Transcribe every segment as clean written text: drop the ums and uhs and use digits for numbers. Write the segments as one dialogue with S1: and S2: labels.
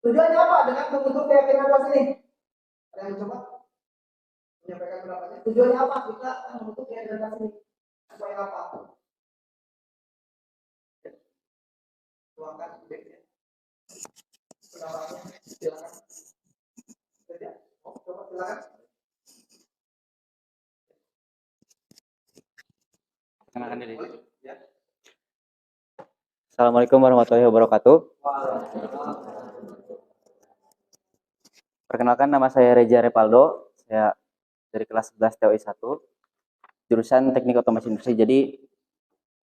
S1: Tujuannya apa dengan membentuk keyakinan kelas ini? Ada yang mencoba menyampaikan pendapatnya? Tujuannya apa kita membentuk keyakinan kelas ini? Supaya apa? Tuangkan idenya. Pendapatnya silakan. Coba silakan.
S2: Kenalkan diri. Assalamualaikum warahmatullahi wabarakatuh. Perkenalkan, nama saya Reja Repaldo. Saya dari kelas 11 TOI 1, jurusan Teknik Otomasi Industri. Jadi,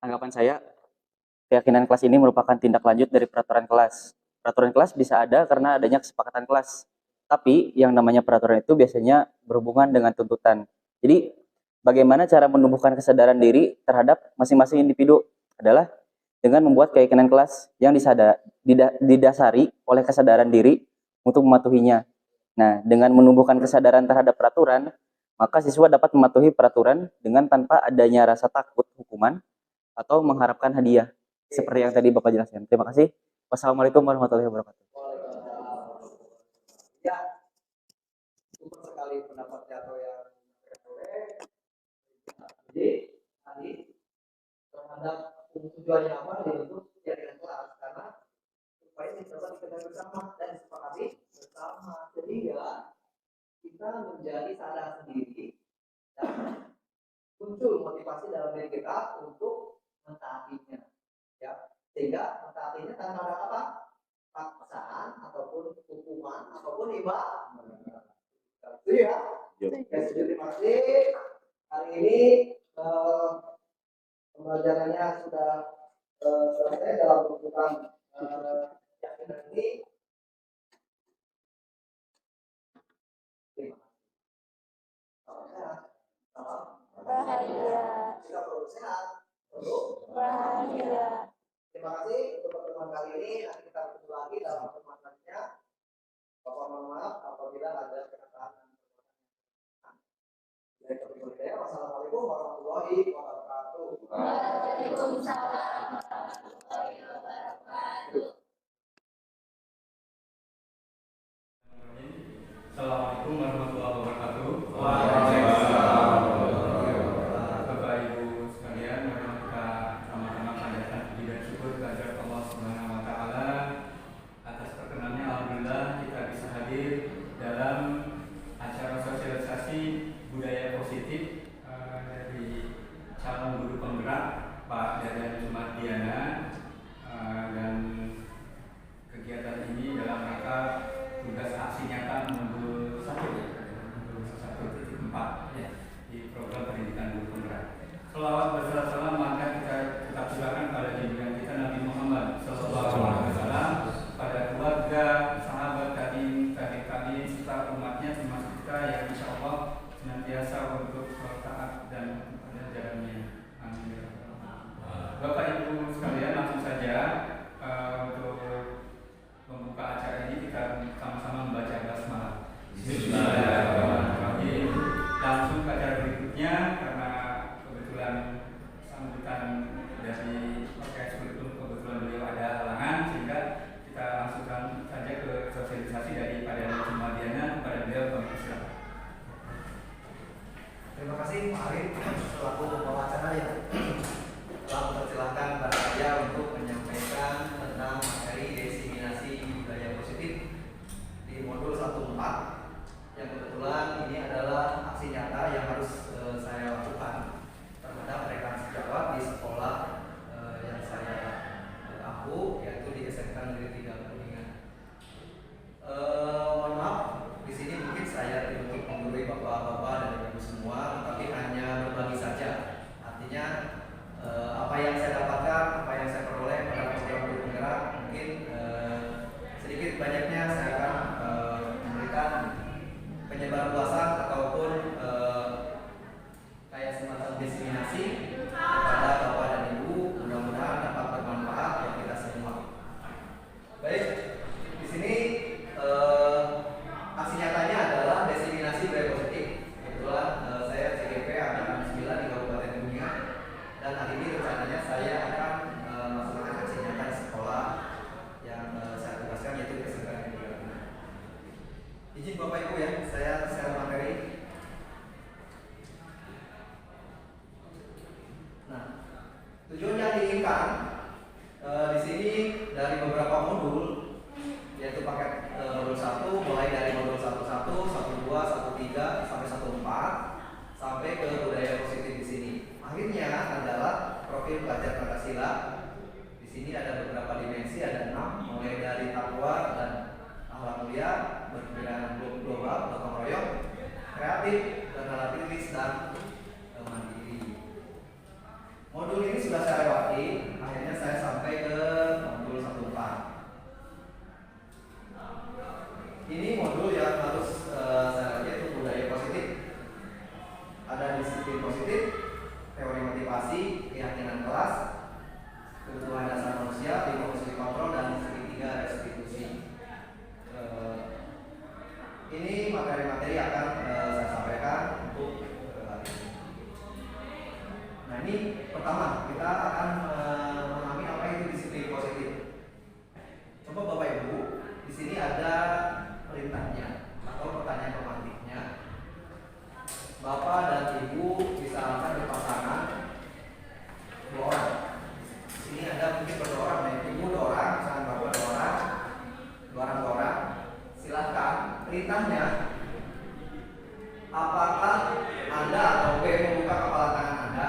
S2: tanggapan saya, keyakinan kelas ini merupakan tindak lanjut dari peraturan kelas. Peraturan kelas bisa ada karena adanya kesepakatan kelas. Tapi, yang namanya peraturan itu biasanya berhubungan dengan tuntutan. Jadi, bagaimana cara menumbuhkan kesadaran diri terhadap masing-masing individu adalah dengan membuat keyakinan kelas yang didasari oleh kesadaran diri untuk mematuhinya. Nah, dengan menumbuhkan kesadaran terhadap peraturan, maka siswa dapat mematuhi peraturan dengan tanpa adanya rasa takut hukuman atau mengharapkan hadiah. Seperti yang tadi Bapak jelaskan. Terima kasih. Wassalamualaikum warahmatullahi wabarakatuh.
S1: Ya, super sekali pendapatnya atau yang jadi tadi terhadap tujuannya apa dibentuk keyakinan kelas karena supaya kita dapat dikenal bersama dan disepakati bersama sehingga kita menjadi sadar sendiri dan muncul motivasi dalam diri kita untuk mentaatinya, ya sehingga mentaatinya tanpa ada apa paksaan ataupun hukuman ataupun ibadah. Itu ya. Terima kasih. Hari ini pembelajarannya sudah selesai dalam bentukan keyakinan ini.
S3: Bahagia.
S1: Kita perlu sehat.
S3: Bahagia.
S1: Terima kasih untuk pertemuan kali ini. Nanti kita bertemu lagi dalam pertemuan selanjutnya. Bapak mohon maaf apabila ada kesalahan. Wassalamualaikum warahmatullahi wabarakatuh.
S3: Waalaikumsalam warahmatullahi wabarakatuh.
S4: Assalamualaikum warahmatullahi wabarakatuh. Bapak Ibu sekalian, mari kita sama-sama panjatkan puji dan syukur kehadirat Allah Subhanahu wa taala atas perkenannya. Alhamdulillah kita bisa hadir dalam acara sosialisasi budaya positif dari calon guru penggerak Pak Dadan Sumardiana, dan kegiatan ini dalam rangka tugas aksi nyata modul 1.4 ya, di program pendidikan guru penggerak. Selawat bersalam maka kita silakan pada junjungan kita Nabi Muhammad SAW, pada keluarga, sahabat kami serta umatnya termasuk kita yang insya Allah senantiasa untuk taat dan jalannya. Amin. Bapak Ibu sekalian, langsung saja untuk membuka acara ini kita sama-sama membaca basmalah. Bismillahirrahmanirrahim. Langsung ke acara berikutnya karena kebetulan sambutan dari OKS kurikulum kebetulan beliau ada halangan, sehingga kita langsungkan saja ke sosialisasi dari Pak Dadan Sumardiana kepada beliau. Silakan.
S1: Terima kasih Pak Arif selaku pembawa acara yang telah mempersilahkan kepada saya untuk menyampaikan tentang materi diseminasi budaya positif di modul 1.4 yang kebetulan ini adalah aksi nyata yang harus saya lakukan terhadap rekan sejawat di sekolah yang saya aku, yaitu di SMK Negeri 3 Kuningan. Mohon maaf, di sini mungkin saya tidak untuk menggurui bapak-bapak dan ibu semua, tapi hanya berbagi saja. Artinya apa yang saya dapatkan, apa yang saya peroleh pada program guru penggerak, mungkin sedikit banyaknya saya akan memberikan penyebarluasan ataupun kayak semacam diseminasi kepada bapak dan ibu, mudah-mudahan dapat bermanfaat buat kita semua. Baik, di sini aksi nyatanya adalah diseminasi budaya positif. Kebetulan saya CGP angkatan 9 di Kabupaten Kuningan, dan hari ini rencananya saya akan melaksanakan aksi nyata di sekolah yang saya tugaskan, yaitu SMK Negeri 3 kemungkinan di sini dari beberapa modul, yaitu paket modul 1 mulai dari modul 11, 12, 13 sampai 14 sampai ke budaya positif di sini. Akhirnya adalah profil pelajar Pancasila. Di sini ada beberapa dimensi, ada 6, mulai dari takwa dan akhlak mulia, berpikiran global, gotong royong, kreatif, dan kritis dan mandiri. Modul ini sudah saya lewati, akhirnya saya sampai ke modul 14. Ini modul yang harus saya lihat itu budaya positif. Ada disiplin positif, teori motivasi, keyakinan kelas, kebutuhan dasar manusia, fungsi kontrol, dan segitiga restitusi. Ini materi-materi akan saya sampaikan untuk hari ini. Nah, ini pertama kita akan memahami apa itu disiplin positif. Coba Bapak Ibu, di sini ada perintahnya atau pertanyaan pemantiknya. Bapak dan Ibu misalkan berpasangan 2 orang. Di sini ada mungkin 2 orang, dan Ibu 2 orang, misalkan Bapak 2 orang, 2 orang. Silahkan perintahnya, apakah Anda atau B membuka kepala tangan Anda?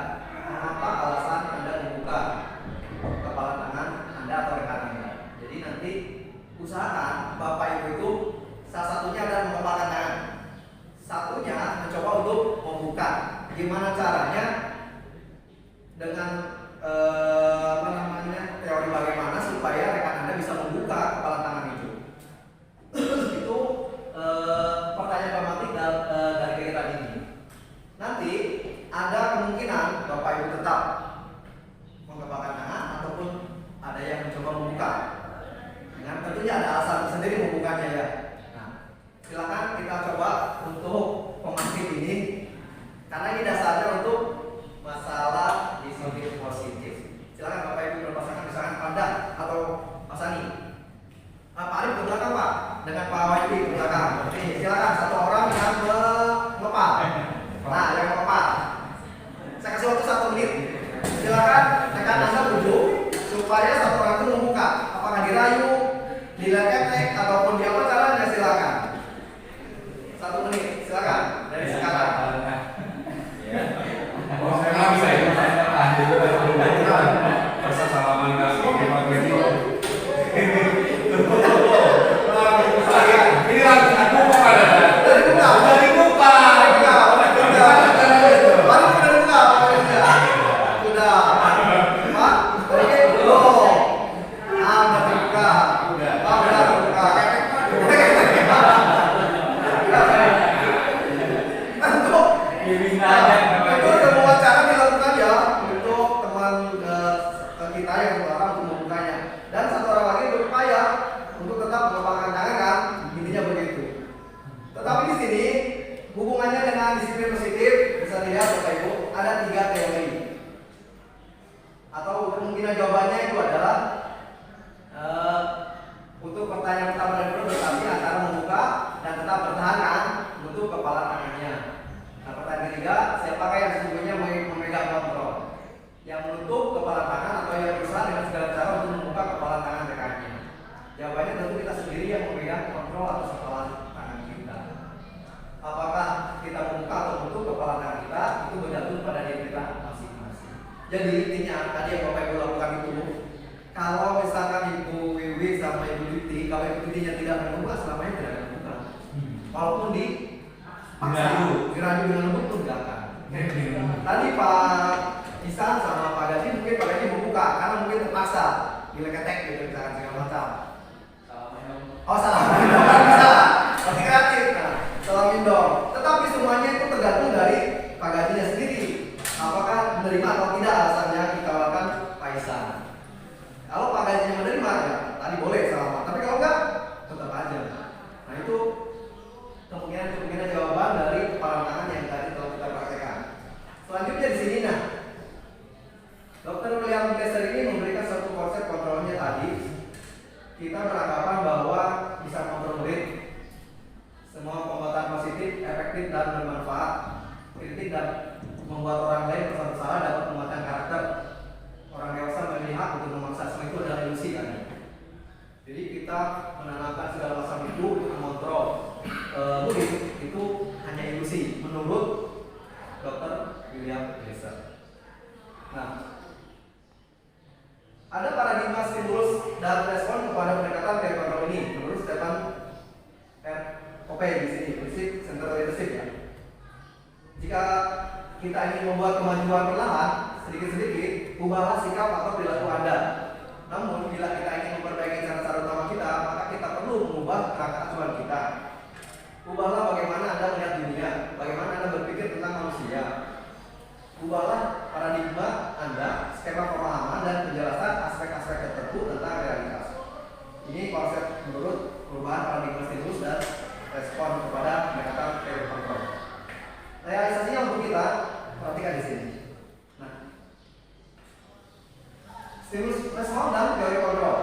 S1: Apa alasan Anda membuka kepala tangan Anda atau rekan Anda? Jadi nanti usahakan Bapak Ibu itu salah satunya adalah mengepalkan tangan, satunya mencoba untuk membuka. Gimana caranya? Dengan teori bagaimana supaya rekan Anda bisa membuka kepala tangan itu. Itu pertanyaan pematik dari kegiatan ini. Nanti ada kemungkinan Bapak Ibu tetap mengepalkan tangan ataupun ada yang mencoba membuka. Dengan tentunya ada alasan sendiri membukanya ya. Nah, silakan kita coba untuk pematik ini, karena ini dasarnya untuk masalah disiplin positif. Silakan Bapak Ibu berpasangan, misalkan Anda atau Mas Ani. Pak Arif ke belakang Pak, dengan Pak Wahyu ke belakang. Oke, silakan satu orang yang mengepal. Nah, yang mengepal. Saya kasih waktu 1 menit. Silakan rekan Anda bujuk supaya satu orang itu membuka. Apakah dirayu, dileketek, ataupun di apa caranya, silakan. 1 menit, silakan dari sekarang.
S4: Oh, saya nggak bisa ya, rasa salaman kasih Pak Gedi. Ini lagi aku pada
S1: Dari buka. Sudah. Pak, belum. Udah buka. Udah buka. Itu semua cara dilakukan ya untuk teman kita yang sekarang untuk membukanya. Dan satu orang lagi berupaya untuk tetap mengepalkan tangan kan, intinya begitu. Tetapi di sini hubungannya dengan disiplin positif bisa dilihat Bapak Ibu ada 3 teori. Atau kemungkinan jawabannya itu adalah untuk pertanyaan pertama dan kedua berarti antara membuka dan tetap bertahan untuk kepala tangannya. Nah, pertanyaan ketiga, siapakah yang sesungguhnya memegang kontrol? Yang menutup kepala tangan atau yang berusaha dengan segala cara untuk membuka kepala tangan rekannya? Jawabannya tentu kita sendiri yang memegang kontrol atas kepala tangan kita. Apakah kita membuka atau menutup kepala tangan kita itu bergantung pada diri kita masing-masing. Jadi intinya tadi yang Bapak Ibu lakukan itu, kalau misalkan Ibu Wiwi sama Ibu Diti, kalau Ibu Ditinya tidak membuka, selamanya tidak akan membuka. Walaupun di dirayu dengan lembut pun tidak akan. Tadi Pak Isan sama Pak Gaji mungkin Pak Gaji membuka karena mungkin terpaksa dileketek gitu misalkan segala macam. Oh salah, bisa, masih kreatif. Nah, salah minum. Tetapi semuanya itu tergantung dari Pak Gajinya sendiri. Apakah menerima atau tidak alasannya ditawarkan Pak Isan. Kalau Pak Gajinya menerima ya tadi boleh sama. Tapi kalau enggak tetap aja. Nah itu kemungkinan jawaban dari kepala tangan yang tadi telah kita praktekkan. Selanjutnya di sini nah, Dr. William Glaser ini memberikan satu konsep kontrolnya tadi. Kita beranggapan bahwa bisa kontrolir semua pembuatan positif, efektif dan bermanfaat, kritik dan membuat orang lain merasa bersalah dapat penguatan karakter membuat kemajuan perlahan, sedikit-sedikit, ubahlah sikap atau perilaku Anda. Namun, bila kita ingin memperbaiki cara-cara utama kita, maka kita perlu mengubah kerangka acuan kita. Ubahlah bagaimana Anda melihat dunia, bagaimana Anda berpikir tentang manusia. Ubahlah paradigma Anda, skema pemahaman dan penjelasan aspek-aspek tertentu tentang realitas. Ini konsep menurut perubahan paradigma stimulus dan respon kepada pendekatan teori kontrol. Realisasinya untuk kita, perhatikan di sini. Nah, stimulus respon dan teori kontrol.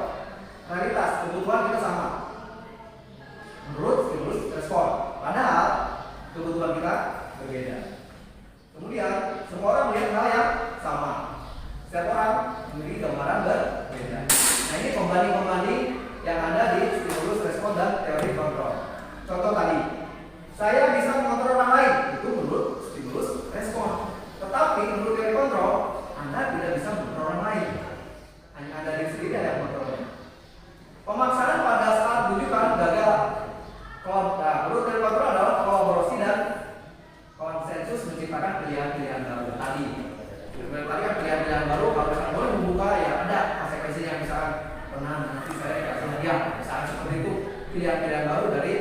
S1: Realitas kebutuhan kita sama. Menurut stimulus respon, padahal kebutuhan kita berbeda. Kemudian, semua orang melihat hal yang sama. Setiap orang memiliki gambaran berbeda. Nah, ini pembanding-pembanding yang ada di stimulus respon dan teori kontrol. Contoh tadi, saya bisa mengontrol orang lain, itu menurut stimulus respon. Tetapi menurut teori kontrol, Anda tidak bisa mengontrol orang lain. Hanya Anda diri sendiri yang mengontrolnya. Pemaksaan pada saat rujukan gagal. Menurut teori kontrol adalah kolaborasi dan konsensus menciptakan pilihan-pilihan baru tadi. Tadi kan pilihan-pilihan baru kalau misalkan boleh membuka ya ada konsekuensinya, misalkan pernah nanti saya dikasih hadiah, misalkan seperti itu, pilihan-pilihan baru dari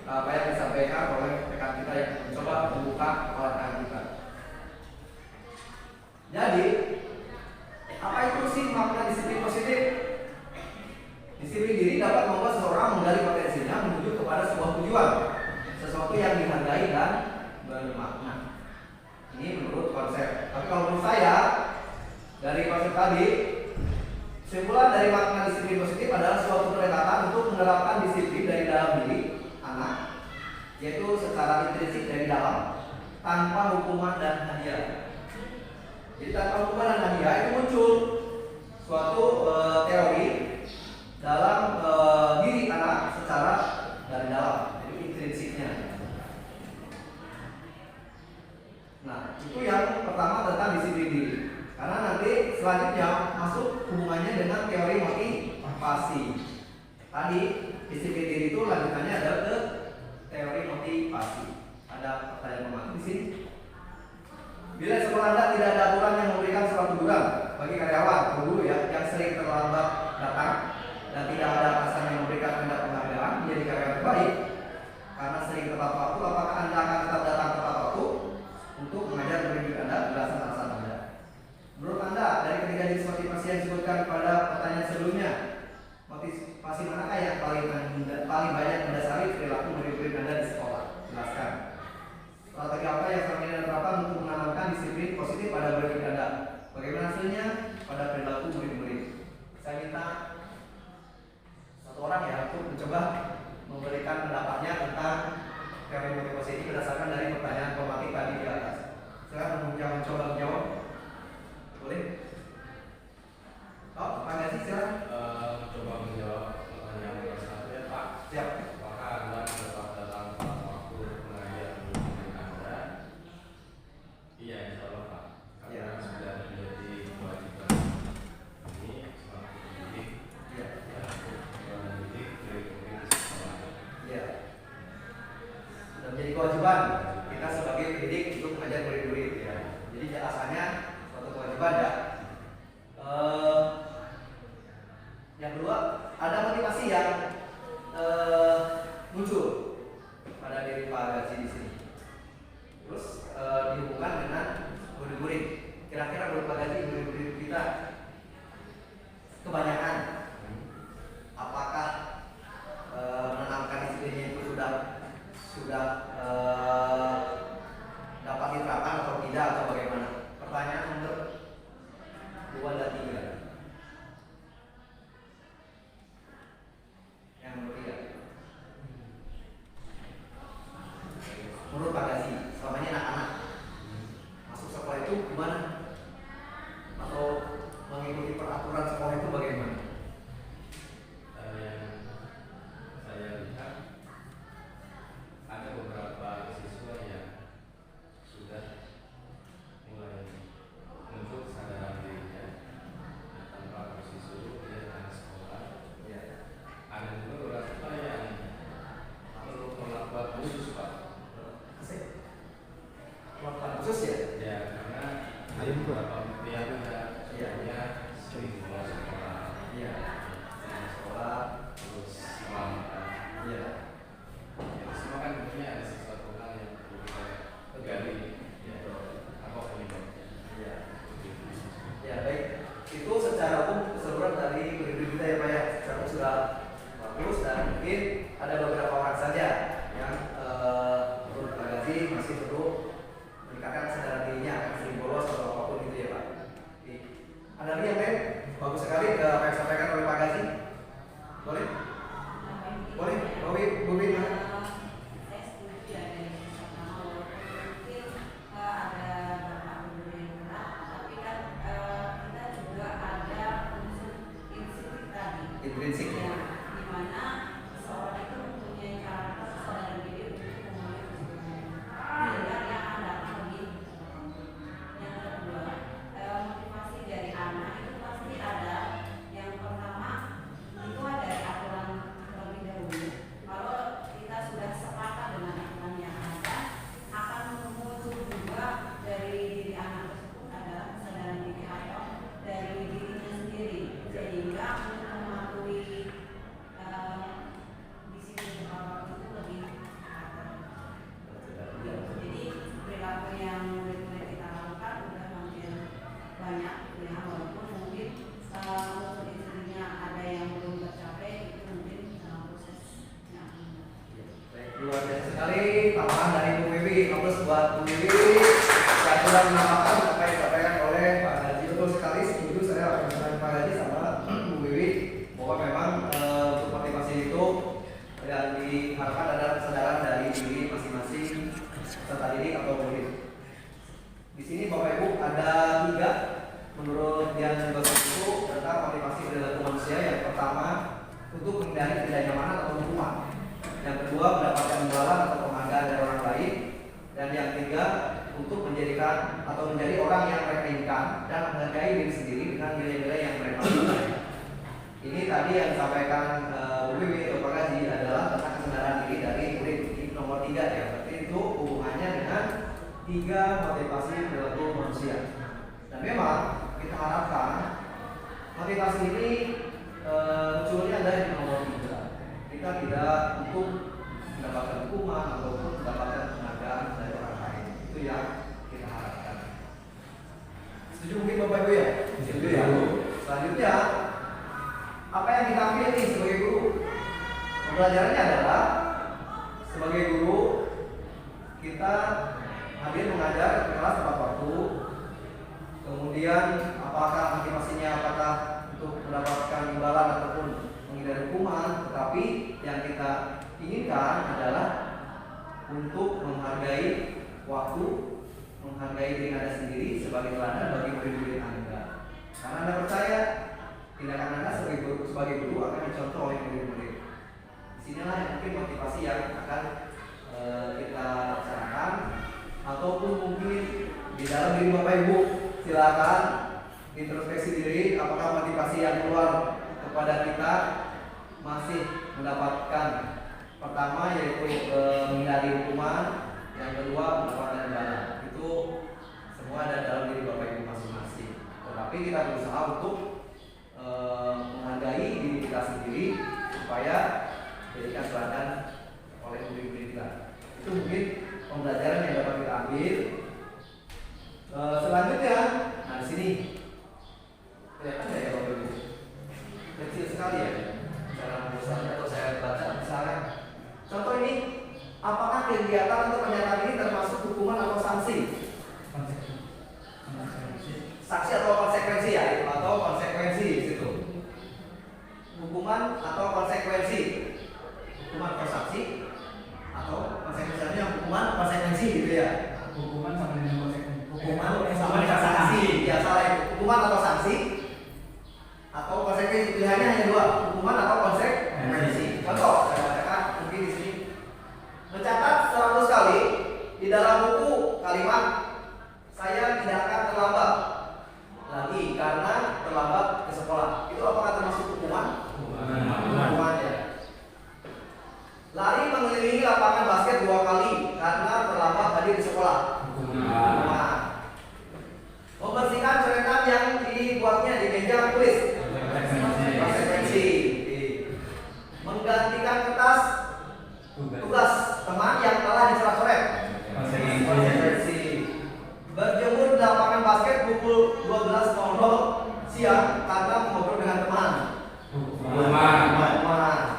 S1: apa yang disampaikan oleh rekan kita yang mencoba membuka kepala kita. Jadi apa itu sih makna disiplin positif? Disiplin diri dapat membuat seseorang menggali potensinya menuju kepada sebuah tujuan, sesuatu yang dihargai dan bermakna. Ini menurut konsep. Tapi kalau menurut saya, dari konsep tadi, kesimpulan dari makna disiplin positif adalah suatu pendekatan untuk menerapkan disiplin dari dalam diri anak, yaitu secara intrinsik dari dalam, tanpa hukuman dan hadiah. Jadi tanpa hukuman dan hadiah itu muncul suatu teori dalam diri anak secara dari dalam, jadi intrinsiknya. Nah, itu yang pertama tentang disiplin diri. Karena nanti selanjutnya masuk hubungannya dengan teori motivasi. Tadi disiplin diri itu lanjutannya ada ke teori motivasi. Ada pertanyaan pemain di sini. Bila sekolah Anda tidak ada aturan yang memberikan surat teguran bagi karyawan atau guru ya yang sering terlambat datang dan tidak ada atasan yang memberikan tanda penghargaan menjadi karyawan baik karena sering tepat waktu, apakah Anda akan tetap datang tepat waktu untuk mengajar murid Anda? Jelasan alasan Anda. Menurut Anda dari ketiga jenis motivasi yang disebutkan pada pertanyaan sebelumnya, motivasi manakah yang paling banyak mendasari perilaku murid-murid Anda di sekolah? Jelaskan. Strategi apa yang selama ini diterapkan untuk menanamkan disiplin positif pada murid Anda? Bagaimana hasilnya pada perilaku murid-murid? Saya minta satu orang ya untuk mencoba memberikan pendapatnya tentang teori motivasi ini berdasarkan dari pertanyaan formatif tadi di atas. Silakan mencoba menjawab. Boleh? Oh, Pak Gazi silakan.
S5: Coba menjawab pertanyaan yang satu ya Pak.
S1: Siap.
S5: Apakah Anda tetap datang pada waktu mengajar murid Anda? Iya, insya Allah Pak. Karena sudah menjadi kewajiban ini selaku pendidik.
S1: Iya.
S5: Ya, untuk mendidik murid-murid di sekolah.
S1: Iya. Sudah menjadi kewajiban kita sebagai pendidik untuk mengajar murid-murid ya. Jadi alasannya suatu kewajiban ya. Yang kedua, ada motivasi yang muncul pada diri Pak Gazi di sini. Terus dihubungkan dengan murid-murid. Kira-kira menurut Pak Gazi murid-murid kita kebanyakan apakah menanamkan disiplinnya itu sudah dapat diterapkan atau tidak atau bagaimana? Pertanyaan nomor 2 dan 3. Yang nomor 3. Menurut Pak Gazi, selama ini anak-anak masuk sekolah itu gimana? Atau mengikuti peraturan sekolah itu bagaimana?
S5: pemberian semuanya sering bolos sekolah, sering sekolah, terus selamatan. Itu semua kan tentunya ada sesuatu hal yang perlu kita gali, apa penyebabnya.
S1: Ya baik, itu secara umum keseluruhan dari kurikulum kita ya Pak ya, secara umum sudah bagus dan mungkin ada beberapa orang saja yang menurut Pak Gazi masih perlu meningkatkan kesadaran dirinya akan sering bolos atau apapun itu ya Pak. Oke. Ada lagi yang lain? Bagus sekali apa yang disampaikan oleh Pak Gazi. Boleh? Boleh? Bu Bin?
S3: Saya setuju ya dari sisi pertama, walaupun mungkin ada beberapa guru yang berat, tapi kan kita juga ada unsur instinktif tadi.
S1: Intrinsik.
S3: Ya, di mana seseorang itu mempunyai karakter kesadaran diri untuk memenuhi kebutuhan. Sehingga dia akan datang lebih. Yang kedua, motivasi dari anak itu pasti ada. Yang pertama itu ada dari aturan terlebih dahulu. Kalau kita sudah sepakat dengan aturan yang ada, akan muncul juga dari diri anak tersebut adalah kesadaran diri atau dari dirinya sendiri, sehingga untuk mematuhi disiplin awal itu lebih ada. Jadi perilaku yang murid-murid kita lakukan sudah makin banyak, ya, walaupun mungkin unsur intinya ada yang belum tercapai, itu mungkin prosesnya.
S1: Baik, luar biasa sekali tambahan dari Bu Wiwi. Aplaus buat Bu Wiwi yang telah menambahkan apa yang disampaikan oleh Pak Gazi. Betul sekali, setuju saya apa yang disampaikan Pak Gazi sama Bu Wiwi bahwa memang untuk motivasi itu yang diharapkan adalah kesadaran dari diri masing-masing peserta didik atau murid. Di sini Bapak Ibu ada 3 menurut yang dosen itu tentang motivasi perilaku manusia. Yang pertama untuk menghindari ketidaknyamanan atau hukuman. Yang kedua mendapatkan imbalan atau penghargaan dari orang lain. Dan yang ketiga untuk menjadikan atau menjadi orang yang mereka inginkan dan menghargai diri sendiri dengan nilai-nilai yang mereka miliki. Ini tadi yang disampaikan Bu Wiwi atau Pak Gazi adalah tentang kesadaran diri dari murid. Ini nomor 3 ya. Berarti itu hubungannya dengan 3 motivasi perilaku manusia. Dan memang kita harapkan motivasi ini munculnya dari nomor 3. Kita tidak untuk mendapatkan hukuman ataupun mendapatkan penghargaan dari orang lain. Itu yang kita harapkan. Setuju mungkin Bapak Ibu ya? Setuju ya. Selanjutnya apa yang kita ambil nih sebagai guru? Pembelajarannya adalah sebagai guru kita hadir mengajar di kelas tepat waktu. Kemudian apakah motivasinya apakah untuk mendapatkan imbalan ataupun menghindari hukuman, tetapi yang kita inginkan adalah untuk menghargai waktu, menghargai diri Anda sendiri sebagai teladan bagi murid-murid Anda. Karena Anda percaya tindakan Anda sebagai guru akan dicontoh oleh murid-murid. Disinilah yang mungkin motivasi yang akan kita laksanakan, ataupun mungkin di dalam diri Bapak Ibu silakan introspeksi diri apakah motivasi yang keluar kepada kita masih mendapatkan pertama yaitu menghindari hukuman, yang kedua mendapatkan imbalan. Itu semua ada dalam diri Bapak Ibu masing-masing. Tetapi kita berusaha untuk menghargai diri kita sendiri supaya jadikan teladan oleh murid-murid kita. Itu mungkin pembelajaran yang dapat kita ambil. Selanjutnya, nah di sini kelihatan nggak ya Bapak Ibu? Kecil sekali ya. Cara membesarnya atau saya baca misalnya. Contoh ini, apakah kegiatan atau pernyataan ini termasuk hukuman atau sanksi? Sanksi atau konsekuensi ya, atau konsekuensi di situ. Hukuman atau konsekuensi. Hukuman atau sanksi atau konsekuensinya hukuman konsekuensi gitu ya.
S4: Hukuman sama dengan konsekuensi.
S1: Hukuman sama dengan sanksi. Ya salah itu. Hukuman atau sanksi atau konsekuensi. Pilihannya hanya 2, hukuman atau konsekuensi. Contoh saya bacakan mungkin di sini. Mencatat 100 kali di dalam buku kalimat saya tidak akan terlambat lagi karena terlambat ke sekolah. Itu apakah termasuk hukuman? Hukuman ya. Lari mengelilingi lapangan basket 2 kali karena terlambat tadi di sekolah. Hukuman. Membersihkan siang karena mengobrol dengan teman.
S4: Rumah.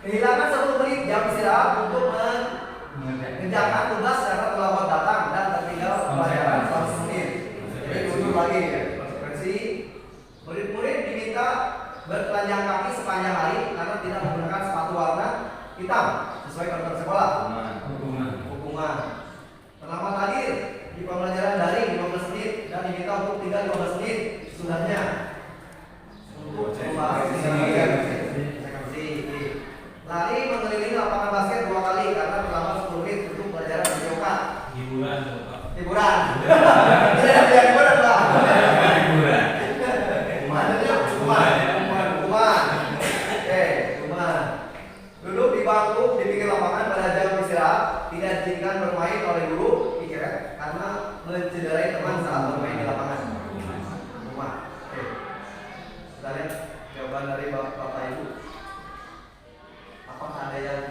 S1: Kehilangan 1 menit jam istirahat untuk mengerjakan tugas karena terlambat datang dan tertinggal pelajaran 1 menit. Jadi mundur lagi ya. Konsekuensi murid-murid diminta bertelanjang kaki sepanjang hari karena tidak menggunakan sepatu warna hitam sesuai peraturan sekolah. Hukuman. Terlambat hadir di pembelajaran daring 15 menit dan diminta untuk tinggal 15 menit sesudahnya untuk membahas lari mengelilingi lapangan basket 2 kali karena terlambat 10 menit untuk pelajaran videokat. Hiburan. Tidak ada hiburan, Pak. Hukuman. Hukuman. Duduk di bangku di pinggir lapangan pada jam istirahat, tidak diizinkan bermain oleh guru karena mencederai teman saat bermain di lapangan. Hukuman. Kita lihat jawaban dari Bapak Ibu. Apakah ada yang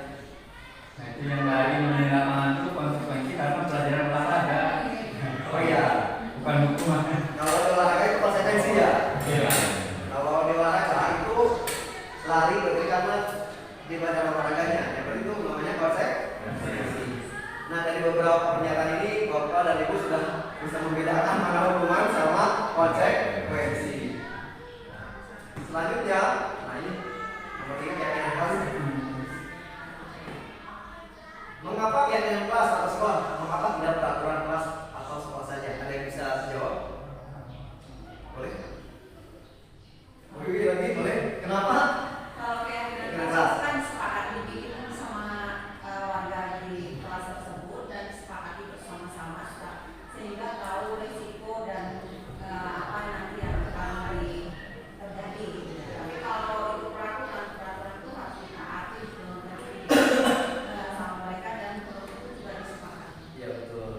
S4: Itu yang lari mengenai lapangan itu konsekuensi karena pelajaran olahraga.
S1: oh iya,
S4: Bukan hukuman.
S1: kalau di olahraga itu konsekuensi ya.
S4: Iya.
S1: Kalau di olahraga itu lari berarti karena di badan olahraganya, yang berarti itu namanya konsekuensi. Nah dari beberapa pernyataan ini Bapak dan Ibu sudah bisa membedakan mana hukuman sama konsekuensi. Selanjutnya, nah ini nomor 3 keyakinan kelas. Mengapa keyakinan kelas atau sekolah? Mengapa tidak peraturan kelas atau sekolah saja? Ada yang bisa jawab? Boleh? Boleh lagi? Boleh? Kenapa?
S3: Kalau keyakinan kelas kan sepakat dibikin sama warga di kelas tersebut dan sepakati bersama-sama sehingga tahu risiko dan apa nanti yang akan terjadi. Tapi kalau itu peraturan itu harus ditaati sama mereka dan itu juga disepakati.
S1: Iya betul.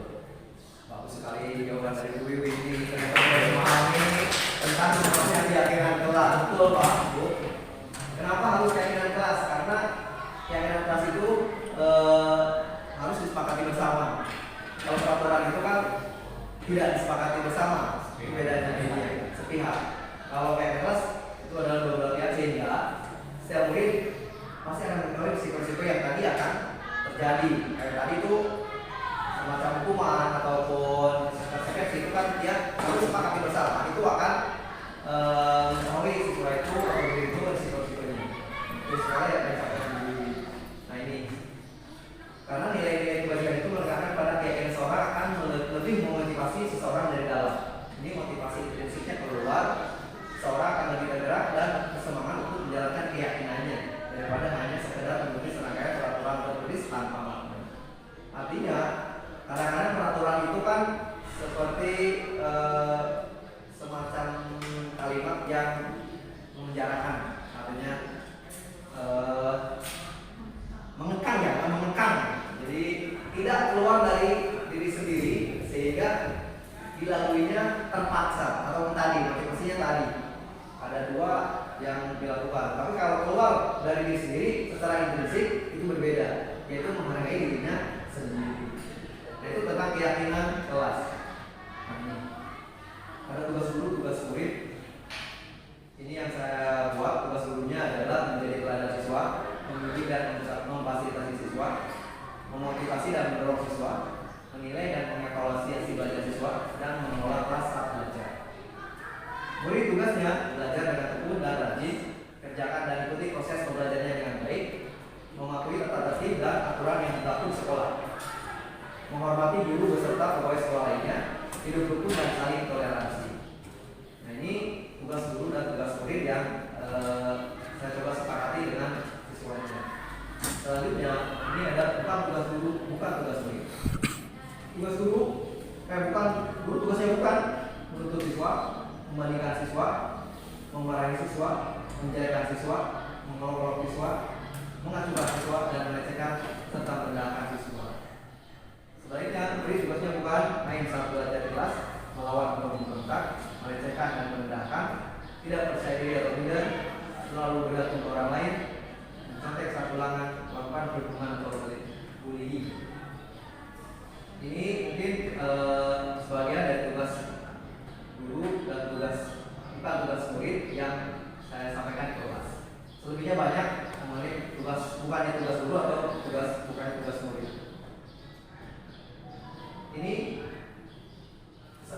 S1: Bagus sekali jawaban dari Bu Wiwi ini. Ternyata sudah memahami tentang sebenarnya keyakinan kelas. Betul Pak Bu. Kenapa harus keyakinan kelas? Karena keyakinan kelas itu harus disepakati bersama. Kalau peraturan itu kan tidak disepakati bersama. Itu bedanya ini sepihak. Kalau keyakinan kelas itu adalah dua belah pihak sehingga setiap murid pasti akan mengetahui risiko-risiko yang tadi akan terjadi. Kayak tadi itu semacam hukuman ataupun konsekuensi itu kan dia harus sepakati bersama. Itu akan mengetahui siswa itu atau guru itu risiko-risikonya. Terus sekali ya nah ini karena nilai-nilai kebajikan itu meletakkan pada keyakinan seseorang akan lebih memotivasi seseorang dari dalam. Ini motivasi intrinsiknya keluar, seseorang akan lebih tergerak dan bersemangat untuk menjalankan keyakinannya daripada hanya sekedar menulis serangkaian peraturan tertulis tanpa makna. Artinya kadang-kadang peraturan itu kan seperti semacam kalimat yang memenjarakan, artinya mengekang ya, mengekang. Jadi tidak keluar dari diri sendiri sehingga dilakuinya terpaksa atau tadi motivasinya tadi ada dua yang dilakukan. Tapi kalau keluar dari diri sendiri secara intrinsik itu berbeda, yaitu menghargai dirinya sendiri. Itu tentang keyakinan kelas. Ada tugas guru, tugas murid. Ini yang saya buat. Tugas gurunya adalah menjadi teladan siswa, membimbing dan memfasilitasi siswa, memotivasi dan mendorong siswa, menilai dan mengevaluasi hasil belajar siswa, dan mengelola kelas saat belajar. Murid tugasnya belajar dengan tekun dan rajin, kerjakan dan ikuti proses pembelajarannya dengan baik, mematuhi tata tertib dan aturan yang berlaku di sekolah, menghormati guru beserta pegawai sekolah lainnya, hidup rukun dan saling toleransi. Nah ini tugas guru dan tugas murid yang saya coba sepakati dengan siswanya. Selanjutnya ini ada bukan tugas guru, bukan tugas murid. Tugas guru, bukan guru tugasnya bukan menuntut siswa, membandingkan siswa, memarahi siswa, menjelekan siswa, mengolok-olok siswa, mengacungkan siswa dan melecehkan serta merendahkan siswa. Sebaliknya, murid tugasnya bukan main saat belajar di kelas, melawan atau memberontak, melecehkan dan merendahkan, tidak percaya diri atau minder, selalu bergantung ke orang lain, mencontek saat ulangan, melakukan perhubungan atau bullying. Ini mungkin sebagian dari tugas guru dan tugas bukan murid yang saya sampaikan di kelas. Selebihnya banyak mengenai tugas, bukannya tugas guru atau bukan tugas murid. Ini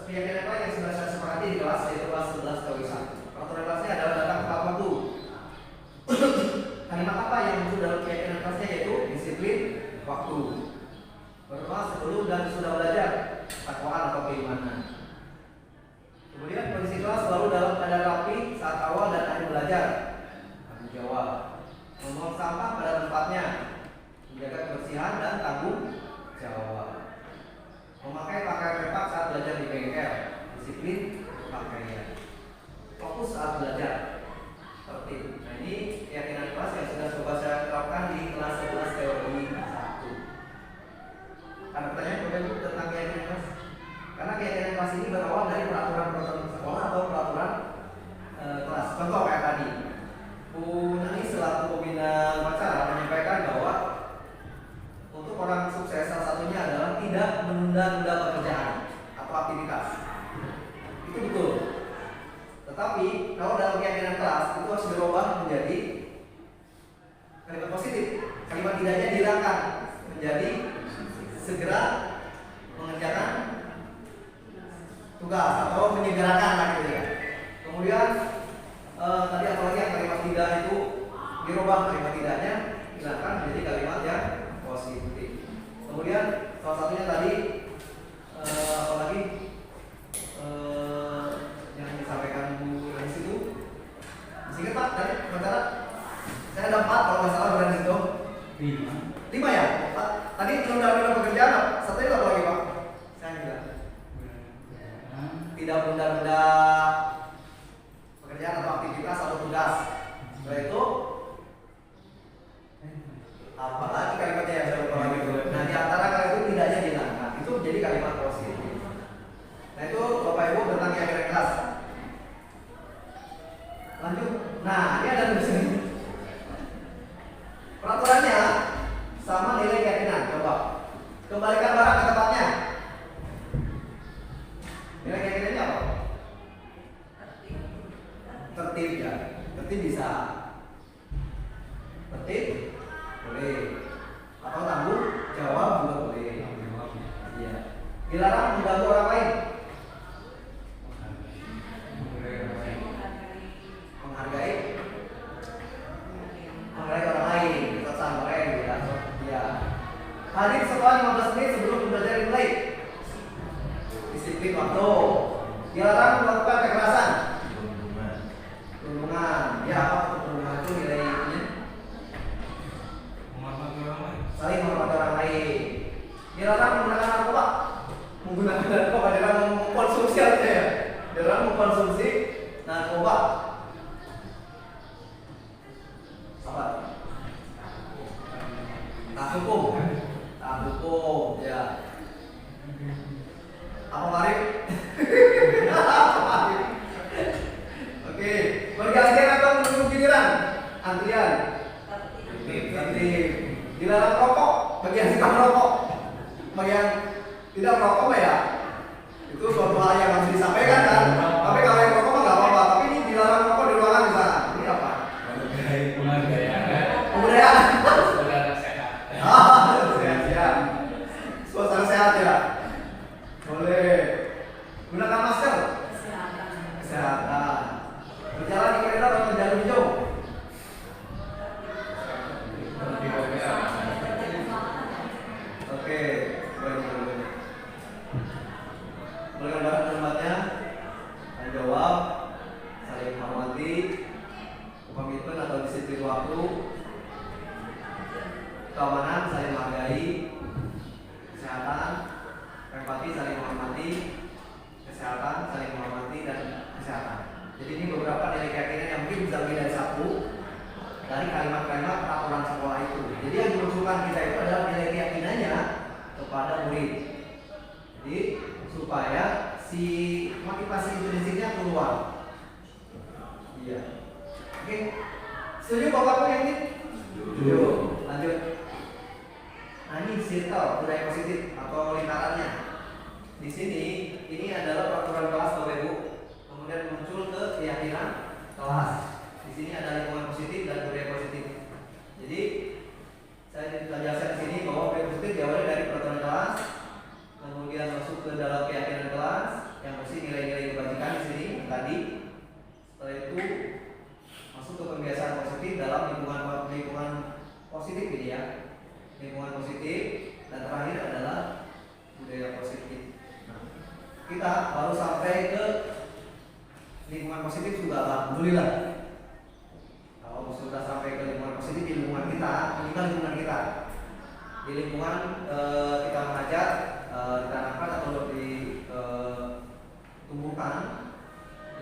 S1: keyakinan apa yang sudah saya sepakati di kelas, yaitu kelas 11 TOI 1. Peraturan kelasnya adalah datang tepat waktu. Kalimat apa yang muncul dalam keyakinan kelasnya yaitu disiplin waktu. Berdoa sebelum dan sudah belajar takwaan atau keimanan. Kemudian kondisi kelas selalu dalam keadaan rapi saat awal dan akhir belajar. Tanggung jawab. Membuang sampah pada tempatnya. Menjaga kebersihan dan tanggung jawab. Memakai pakaian kepak saat belajar di bengkel. Disiplin pakaian. Fokus saat belajar. Tertib. Nah ini keyakinan kelas yang sudah coba saya terapkan di kelas 11 teori 1. Ada pertanyaan tentang keyakinan kelas? Karena keyakinan kelas ini berawal dari peraturan sekolah atau peraturan kelas. Contoh kayak tadi, Bu Nani selaku pembina upacara menyampaikan bahwa untuk orang sukses salah satunya adalah tidak menunda-nunda pekerjaan atau aktivitas. Itu betul. Tetapi kalau dalam keyakinan kelas itu harus dirubah menjadi kalimat positif. Kalimat tidaknya dihilangkan menjadi segera mengerjakan tugas atau menyegerakan lah gitu ya. Kemudian tadi apalagi yang kalimat tidak itu dirubah, kalimat tidaknya hilangkan menjadi kalimat yang positif. Kemudian salah satunya tadi apalagi yang disampaikan Bu Anis itu masih ingat Pak tadi perkara saya ada 4 kalau nggak salah berani itu 5 ya Pak. Tadi menunda-nunda pekerjaan satunya apa lagi Pak? Saya bilang tidak menunda-nunda pekerjaan atau aktivitas atau tugas. Setelah itu apa lagi kalimatnya yang saya lupa lagi. Nah di antara kalimat itu tidaknya dihilangkan itu menjadi kalimat positif. Nah itu Bapak Ibu tentang keyakinan kelas. Lanjut. Nah ini ada tulisan peraturannya sama nilai keyakinan. Coba kembalikan barang ke tempatnya. Nilai keyakinannya apa? Tertib ya. Tertib bisa. Tertib boleh. Atau tanggung jawab juga boleh. Iya. Dilarang mengganggu orang lain. Menghargai orang lain. Tetap keren ya. Ya. Hadir setelah 15 menit sebelum belajar dimulai. Disiplin waktu. Dilarang melakukan kekerasan. Perundungan. Ya apa perundungan itu nilainya? Saling menghormati orang lain. Dilarang menggunakan narkoba. Menggunakan narkoba, dilarang mengkonsumsi artinya ya. Dilarang mengkonsumsi narkoba. Apa? Taat hukum. Taat hukum ya. Apa Marif? Apa Marif? Oke, bergantian atau menunggu giliran? Antrian. Tertib. Dilarang merokok. Bagi yang suka merokok, bagi yang tidak merokok ya, itu suatu hal yang harus disampaikan kan. Tapi kalau yang merokok nggak apa-apa. Tapi ini dilarang merokok di ruangan di sana. Ini apa? Kebudayaan. Sehat. Suasana sehat ya. Boleh. Gunakan masker. Kesehatan. Berjalan di koridor atau jalur hijau. Oke, boleh. Bergambar tempatnya, tanggung jawab, saling menghormati, komitmen atau disiplin waktu, keamanan, saling menghargai, kesehatan, empati, saling menghormati, kesehatan, saling menghormati dan kesehatan. Jadi ini beberapa nilai keyakinan yang mungkin bisa lebih dari 1 dari kalimat-kalimat peraturan sekolah itu. Jadi yang diusulkan kita itu adalah nilai keyakinannya kepada murid. Jadi supaya si motivasi intrinsiknya keluar. Iya. Oke. Setuju Bapak yang ini? Setuju. Lanjut. Nah ini circle budaya positif atau lingkarannya. Di sini ini adalah peraturan kelas Bapak Ibu. Kemudian muncul ke keyakinan Setelah itu masuk ke pembiasaan positif dalam lingkungan positif ini ya. Lingkungan positif, dan terakhir adalah budaya positif. Nah, kita baru sampai ke lingkungan positif sudah, alhamdulillah. Kalau sudah sampai ke lingkungan positif di lingkungan kita, inilah lingkungan kita. Di lingkungan kita mengajar, ditanamkan atau ditumbuhkan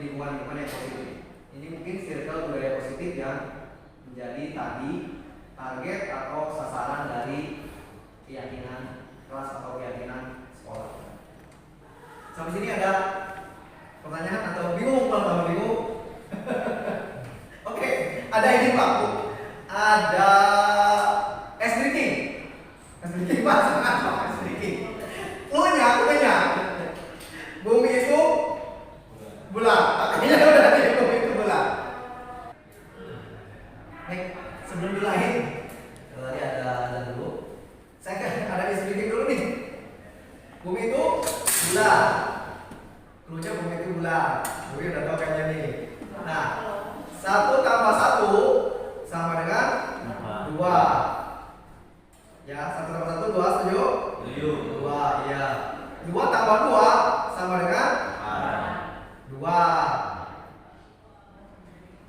S1: lingkungan-lingkungan yang positif. Ini mungkin circle budaya positif yang menjadi tadi target atau sasaran dari keyakinan kelas atau keyakinan sekolah. Sampai sini ada pertanyaan atau bingung? Kalau bingung, oke, ada ini Pak. Ada es drinking. Es drinking Pak, sangat es drinking. Punya. Bumi itu bulat. Makanya udah di bumi itu bulat. Nih, sebelum dilahir, tadi ada dulu. Saya kan ada es drinking dulu nih. Bumi itu bulat. Cluenya bumi itu bulat. Bumi udah tahu kayaknya nih. Nah, 1 tambah 1 sama dengan 2. Ya, 1 tambah 1 2, setuju? 2, ya. 2 tambah 2 sama dengan 2.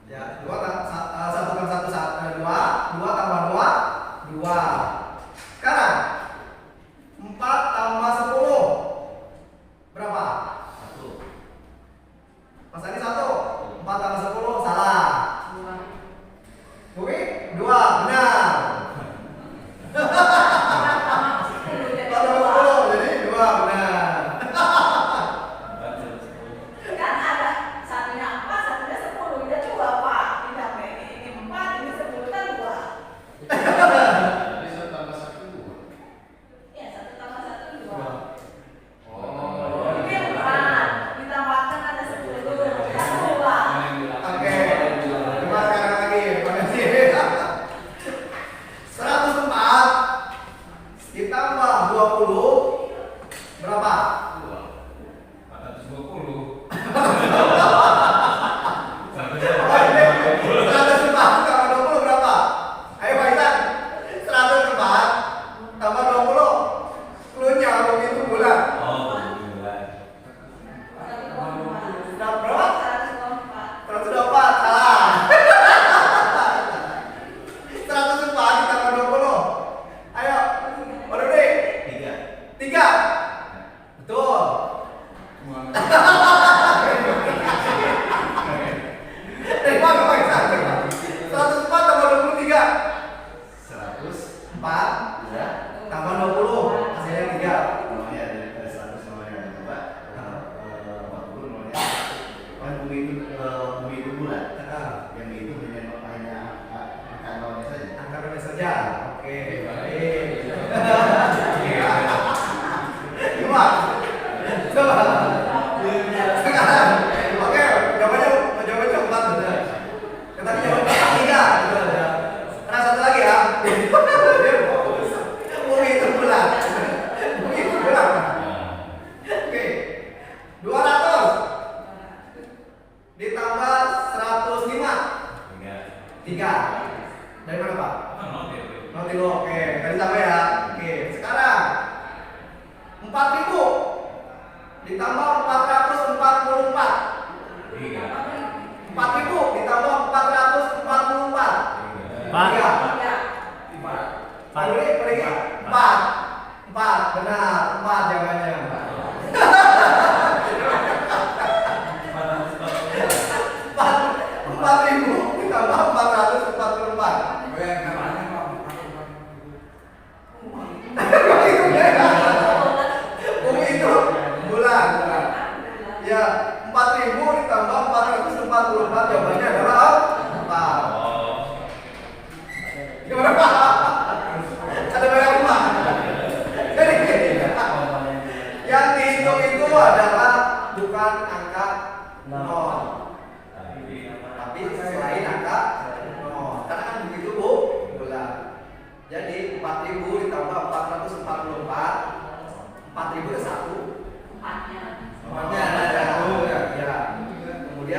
S1: Ya, 1 tambah 1 2, 2 tambah 2 2. Sekarang 4 tambah 10 berapa? 1. Mas Adi 1. 4 tambah 10 salah. Bumi 2, benar. 4 tambah 10 jadi 2, benar.
S3: Kan ada satunya 4, satunya 10. Kita coba Pak. Kita ini 4, ini 10 kan 2.
S5: Jadi 1 tambah 1 2.
S3: Ya, 1 tambah 1 2.
S5: Oh.
S3: Ini 4. Ditambahkan ada 10. Kan 2.
S1: Oke. Coba sekarang lagi, koneksi. 104 ditambah 20 berapa?
S5: 420.
S1: 104 tambah 20 berapa? Ayo Pak Isan. 104 tambah 20. Cluenya bumi itu bulat. Nah, berapa? 124 salah. 104 ditambah 20. Ayo. Waduh deh. 3. Betul. Dari mana Pak Isan? 104 tambah 23. 104 tambah 20 hasilnya 3.
S6: Namanya ada 100 namanya ada 2, 40 namanya kan bumi itu bulat. Yang itu hanya angka nolnya saja.
S1: Angka nolnya saja. Oke, baik. Gimana? Coba. Sekarang. Oke, jawabannya cepat. Yang tadi jawabannya 3. Nah, satu lagi ya. Bumi itu bulat. Bumi itu bulat. Oke. 200 ditambah 105. 3. Dari mana Pak? Nanti lo. Oke, tadi sama ya. Oke, sekarang 4000 ditambah 444. 4000 ditambah 444. 4. Benar, 4 jawabannya. 4.000 ditambah 444. Bumi itu bulan. Ya, 4.000 ditambah 444 jawabannya adalah 4. Gimana Pak? Ada banyak Pak. Jadi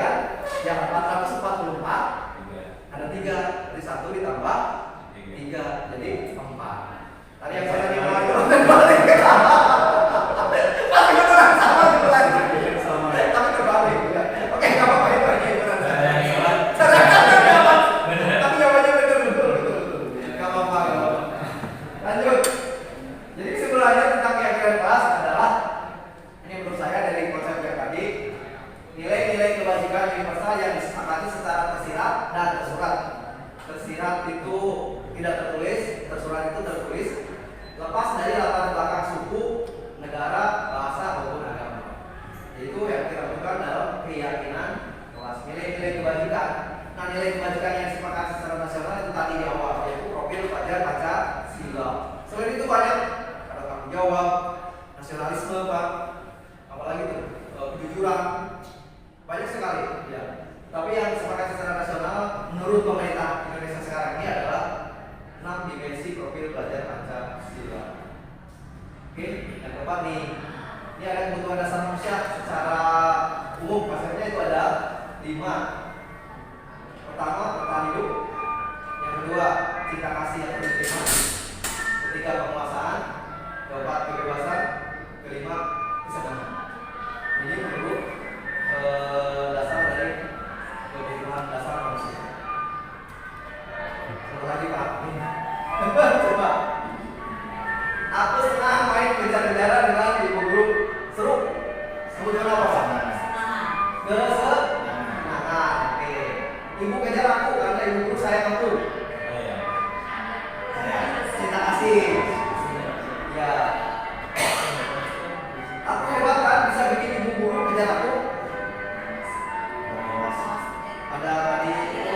S1: kemudian yang 444 ada 3, dari 1 ditambah 3 jadi 4. Tadi yang saya tadi mulai dan balik. Tapi beneran sama beneran. Tapi terbalik. Oke, nggak apa-apa itu aja beneran. Tapi jawabannya betul. Nggak apa-apa. Lanjut. Jadi kesimpulannya tentang keyakinan kelas adalah ini menurut saya dari konsep yang tadi, nilai-nilai kebajikan universal yang disepakati secara tersirat dan tersurat. Tersirat itu tidak tertulis, tersurat itu tertulis, lepas dari latar belakang suku, negara, bahasa maupun agama. Itu yang kita lakukan dalam keyakinan kelas. Nilai-nilai kebajikan. Nah, nilai kebajikan yang disepakati secara nasional itu tadi di awal, yaitu profil pelajar Pancasila. Selain itu banyak, ada tanggung jawab, nasionalisme, Pak, apalagi itu kejujuran, banyak sekali. Ya. Tapi yang disepakati secara nasional menurut pemerintah Indonesia sekarang ini adalah 6 dimensi profil pelajar Pancasila. Oke, yang keempat nih, ini ada kebutuhan dasar manusia secara umum, konsepnya itu ada 5. Pertama, bertahan hidup. Yang kedua, cinta kasih atau diterima. Ketiga, penguasaan. Keempat, kebebasan. Kelima, kesenangan. Ini menurut dasar dari kebutuhan dasar manusia. Satu lagi Pak. Coba. Aku senang main kejar-kejaran dengan ibu guru. Seru. Seru dengan apa Pak? Kesenangan. Oke. Ibu kejar aku karena ibu guru sayang aku. Cinta kasih. Ya. Aku hebat kan bisa bikin ibu guru kejar aku. Ada tadi itu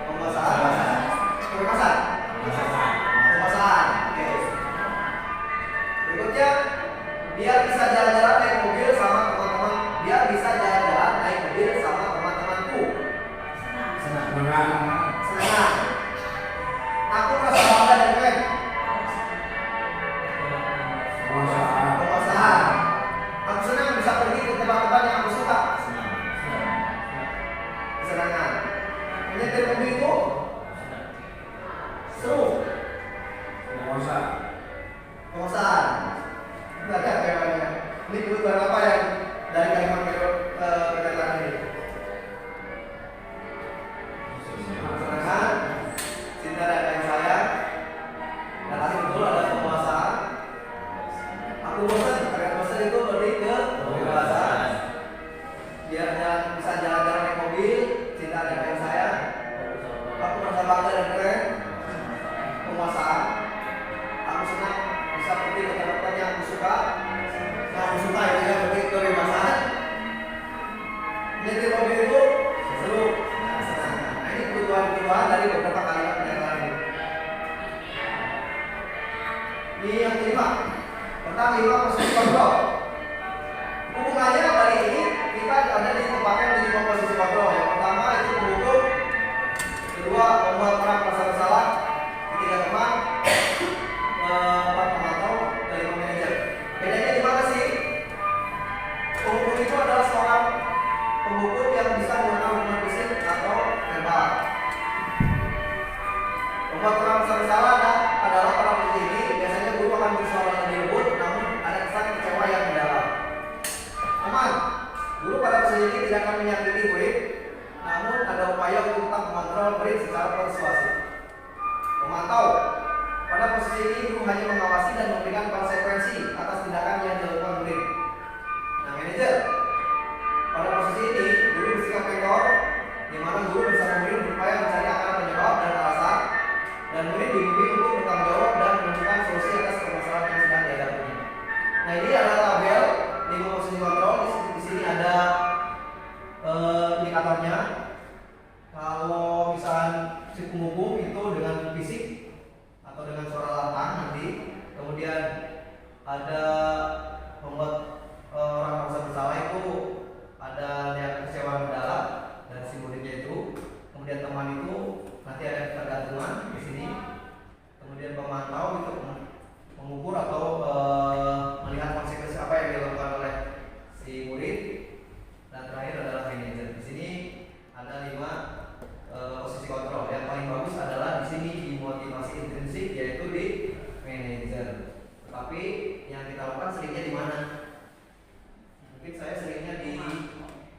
S1: pembahasan. Oke. Berikutnya, biar bisa jalan-jalan naik mobil sama teman-teman. Biar bisa jalan-jalan naik mobil sama teman-temanku. Senang. Aku merasa bangga dan keren. Penguasaan. Aku senang bisa pergi ke tempat-tempat yang aku suka. Kesenangan. Menyetir mobil itu seru. Penguasaan. Tidak ada kayaknya. Ini kebutuhan apa yang dari kalimat perkataan ini? Kesenangan, cinta dan kasih sayang. Dan tadi betul ada penguasaan. Aku bosan, karena bosan itu lebih ke kebebasan. Biar bisa jalan-jalan naik mobil, cinta dan kasih sayang. Aku merasa bangga dan keren. Penguasaan. Aku senang bisa pergi ke tempat yang aku suka. Yang aku suka itu ya pergi ke kebebasan. Nyetir mobil itu seru. Nah, ini kebutuhan dari beberapa kalimat pernyataan ini. Ini yang kelima. Tentang 5 posisi kontrol. Hubungannya dari ini kita ada ditempatkan di 5 posisi kontrol. Yang pertama itu penghukum, kedua membuat orang merasa bersalah, ketiga teman, keempat pemantau, kelima manajer. Bedanya di mana sih? Penghukum itu adalah seorang penghukum yang bisa menggunakan hukuman fisik atau verbal. Membuat orang merasa bersalah adalah para posisi ini biasanya guru akan bersuara lebih lembut, namun ada kesan kecewa yang mendalam. Teman, guru pada posisi ini tidak akan menyakiti murid, namun ada upaya untuk tetap mengontrol murid secara persuasif. Pemantau, pada posisi ini guru hanya mengawasi dan memberikan konsekuensi atas tindakan yang dilakukan murid. Nah, manajer, pada posisi ini guru bersikap rektor, di mana guru bersama murid berupaya mencari akar penyebab dan alasan, dan murid dibimbing untuk bertanggung jawab dan menentukan solusi atas permasalahan yang sedang dihadapinya. Nah, ini adalah tabel 5 posisi kontrol. Di sini ada indikatornya. Kalau misalnya si penghukum itu dengan fisik atau dengan suara lantang nanti, kemudian ada membuat orang merasa bersalah itu ada yang kecewa mendalam dari si muridnya itu, kemudian Mungkin saya seringnya di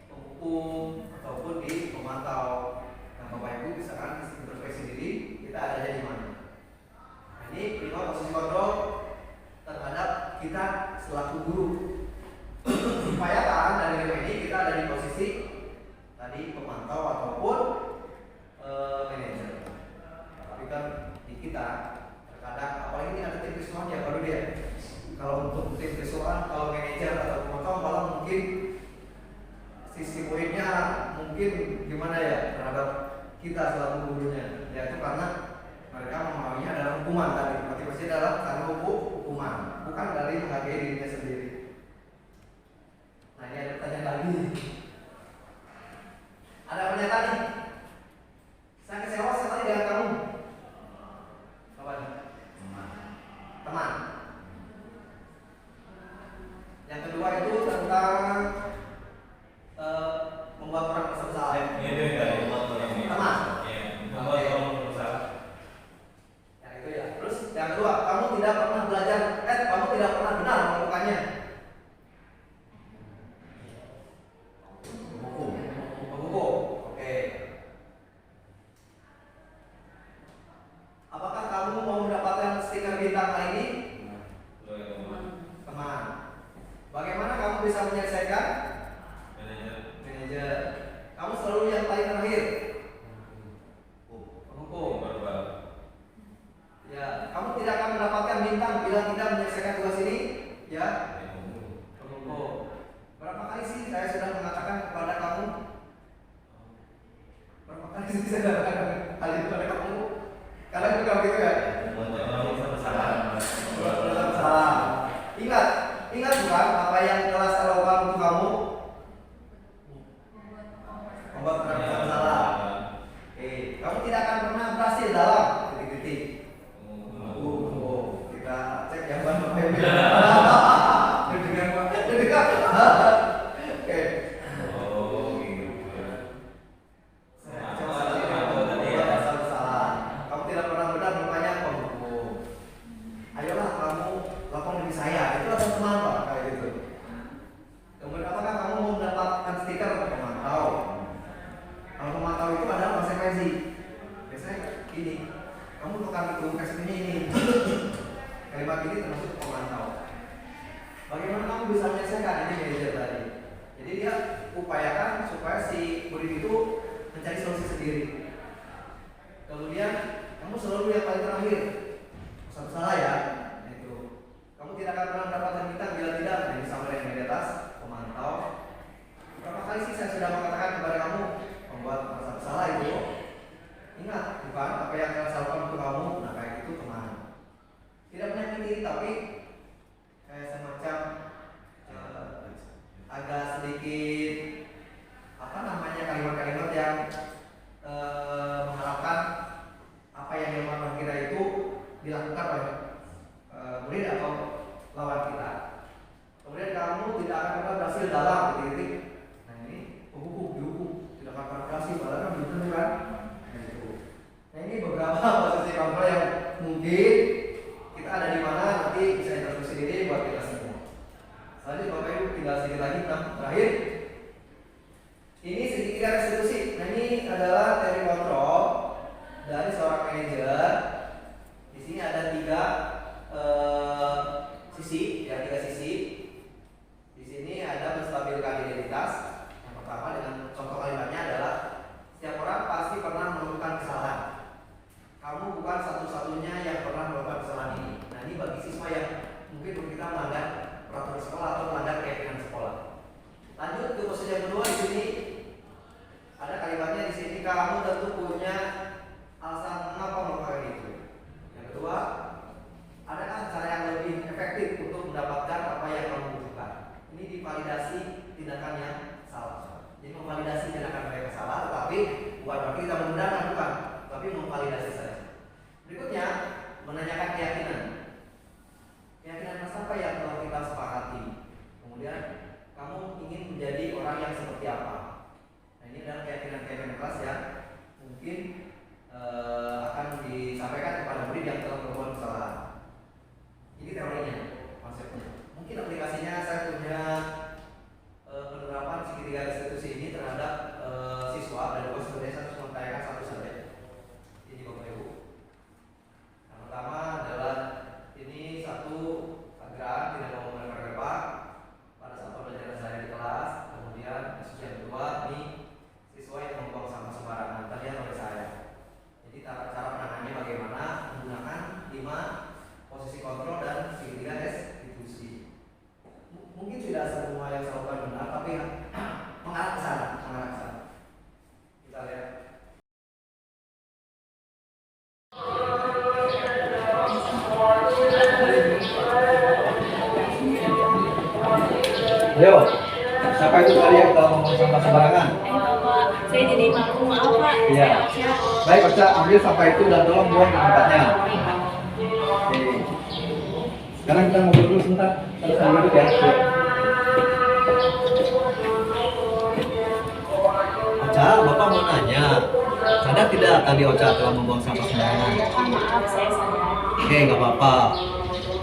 S1: penghukum ataupun di pemantau. Nah, Bapak Ibu misalkan introspeksi diri, kita adanya di mana? Nah, ini prima posisi kontrol terhadap kita selaku guru. Upayakan dari lima ini kita ada di posisi tadi pemantau ataupun manajer. Tapi kan di kita terkadang apalagi ini ada tim visual ya baru dia. Kalau untuk tim visual, kalau manajer atau pemantau malah mungkin sisi muridnya mungkin gimana ya terhadap kita selaku gurunya. Ya itu karena mereka memahaminya adalah hukuman tadi, motivasi adalah karena hukuman, bukan dari menghargai dirinya sendiri. Nah ini ada pertanyaan lagi. Ada pernyataan nih. Saya kecewa sekali dengan kamu. Apa nih? Teman. Yang kedua itu tentang membuat orang merasa bersalah. Teman. Yang itu ya. Terus yang kedua, kamu tidak pernah belajar, kamu tidak pernah benar melakukannya. Hukum. Oke. Apakah kamu mau mendapatkan stiker bintang kali ini? Teman. Bagaimana kamu bisa menyelesaikan? Manajer. Kamu selalu yang paling terakhir. Hukum. Ya, kamu tidak akan mendapatkan bintang bila tidak menyelesaikan tugas ini. Ya. Hukum. Berapa kali sih saya sudah mengatakan kepada kamu? Berapa kali sih saya sudah mengatakan hal itu kepada kamu? Kalian juga begitu ya? Salah. Ingat bukan apa yang telah saya lakukan untuk kamu? Membuat orang bersalah. Kamu tidak akan pernah berhasil dalam titik-titik. Kita cek yang baru. Kalimat ini termasuk pemantau. Bagaimana kamu bisa menyelesaikan ini manajer tadi? Jadi dia upayakan supaya si murid itu mencari solusi sendiri. Kemudian kamu selalu yang paling terakhir. Salah ya. Itu. Kamu tidak akan pernah mendapatkan bintang bila tidak. Ini sama dengan di atas pemantau. Berapa kali sih saya sudah mengatakan kepada kamu membuat merasa bersalah itu? Ingat, bukan apa yang saya lakukan untuk kamu. Nah kayak itu teman. Tidak menyakiti tapi kayak semacam agak sedikit kalimat-kalimat yang mengharapkan apa yang dilakukan kita itu dilakukan oleh murid atau lawan kita. Kemudian kamu tidak akan pernah berhasil dalam titik. Nah ini dihukum tidak akan pernah berhasil padahal kan begitu kan? Nah ini beberapa posisi kontrol yang mungkin kita ada di mana nanti bisa introduksi diri buat kita semua. Selanjutnya Bapak Ibu tinggal sedikit lagi terakhir. Ini segitiga restitusi. Nah ini adalah teori kontrol dari seorang manajer. Di sini ada tiga sisi. Di sini ada menstabilkan identitas. Yang pertama dengan contoh kalimatnya adalah setiap orang pasti pernah melakukan kesalahan. Kamu bukan satu-satunya yang pernah melakukan kesalahan ini. Nah ini bagi siswa yang mungkin kita melanggar peraturan sekolah atau melanggar keyakinan sekolah. Lanjut ke posisi yang kedua di sini ada kalimatnya di sini kamu tentu punya alasan mengapa melakukan itu. Yang kedua, adakah cara yang lebih efektif untuk mendapatkan apa yang kamu butuhkan? Ini divalidasi tindakan yang salah. Jadi memvalidasi tindakan mereka salah, tetapi bukan berarti kita membenarkan bukan, tapi memvalidasi saja. Berikutnya menanyakan keyakinan. Keyakinan apa yang telah kita sepakati. Kemudian kamu ingin menjadi orang yang seperti apa? Nah ini adalah keyakinan kelas yang mungkin akan disampaikan kepada murid yang telah berbuat kesalahan. Ini teorinya, konsepnya. Mungkin aplikasinya saya punya Siapa itu tadi yang telah membuang sampah sembarangan?
S3: Pak, saya jadi malu, maaf Pak.
S1: Iya. Baik, Ocha, ambil sampah itu dan tolong buang di tempatnya. Oke. Sekarang kita ngobrol dulu sebentar. Kita sambil duduk ya. Ocha, Bapak mau nanya. Sadar tidak tadi Ocha telah membuang sampah sembarangan?
S3: Maaf, saya sadar.
S1: Oke, nggak apa-apa.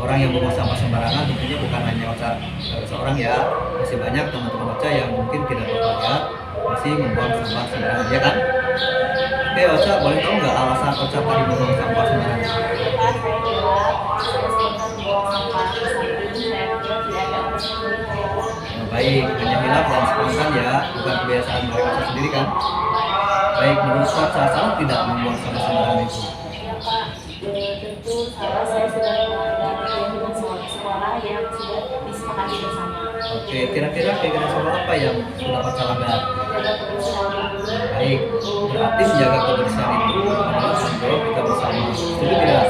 S1: Orang yang membuang sampah sembarangan tentunya bukan hanya Ocha seorang ya. Masih banyak teman-teman Ocha yang mungkin tidak berbayar masih membuang sampah sembarangan, ya kan? Oke, Ocha, boleh tahu nggak alasan Ocha tadi membuang sampah sembarangan?
S3: Pak, saya bilang, saya sering membuang sampah di samping, saya kira tidak ada orang yang melihat.
S1: Baik, hanya hilaf dan spontan ya, bukan kebiasaan dari Ocha sendiri kan? Baik, menurut Ocha salah tidak membuang sampah sembarangan itu?
S3: Ya Pak, tentu salah, saya sudah melanggar dengan sekolah yang sudah disepakati bersama.
S1: Oke, kira-kira kegiatan sekolah apa yang sudah Ocha langgar?
S3: Jaga kebersihan.
S1: Baik, berarti menjaga kebersihan itu adalah tanggung jawab kita bersama. Setuju tidak?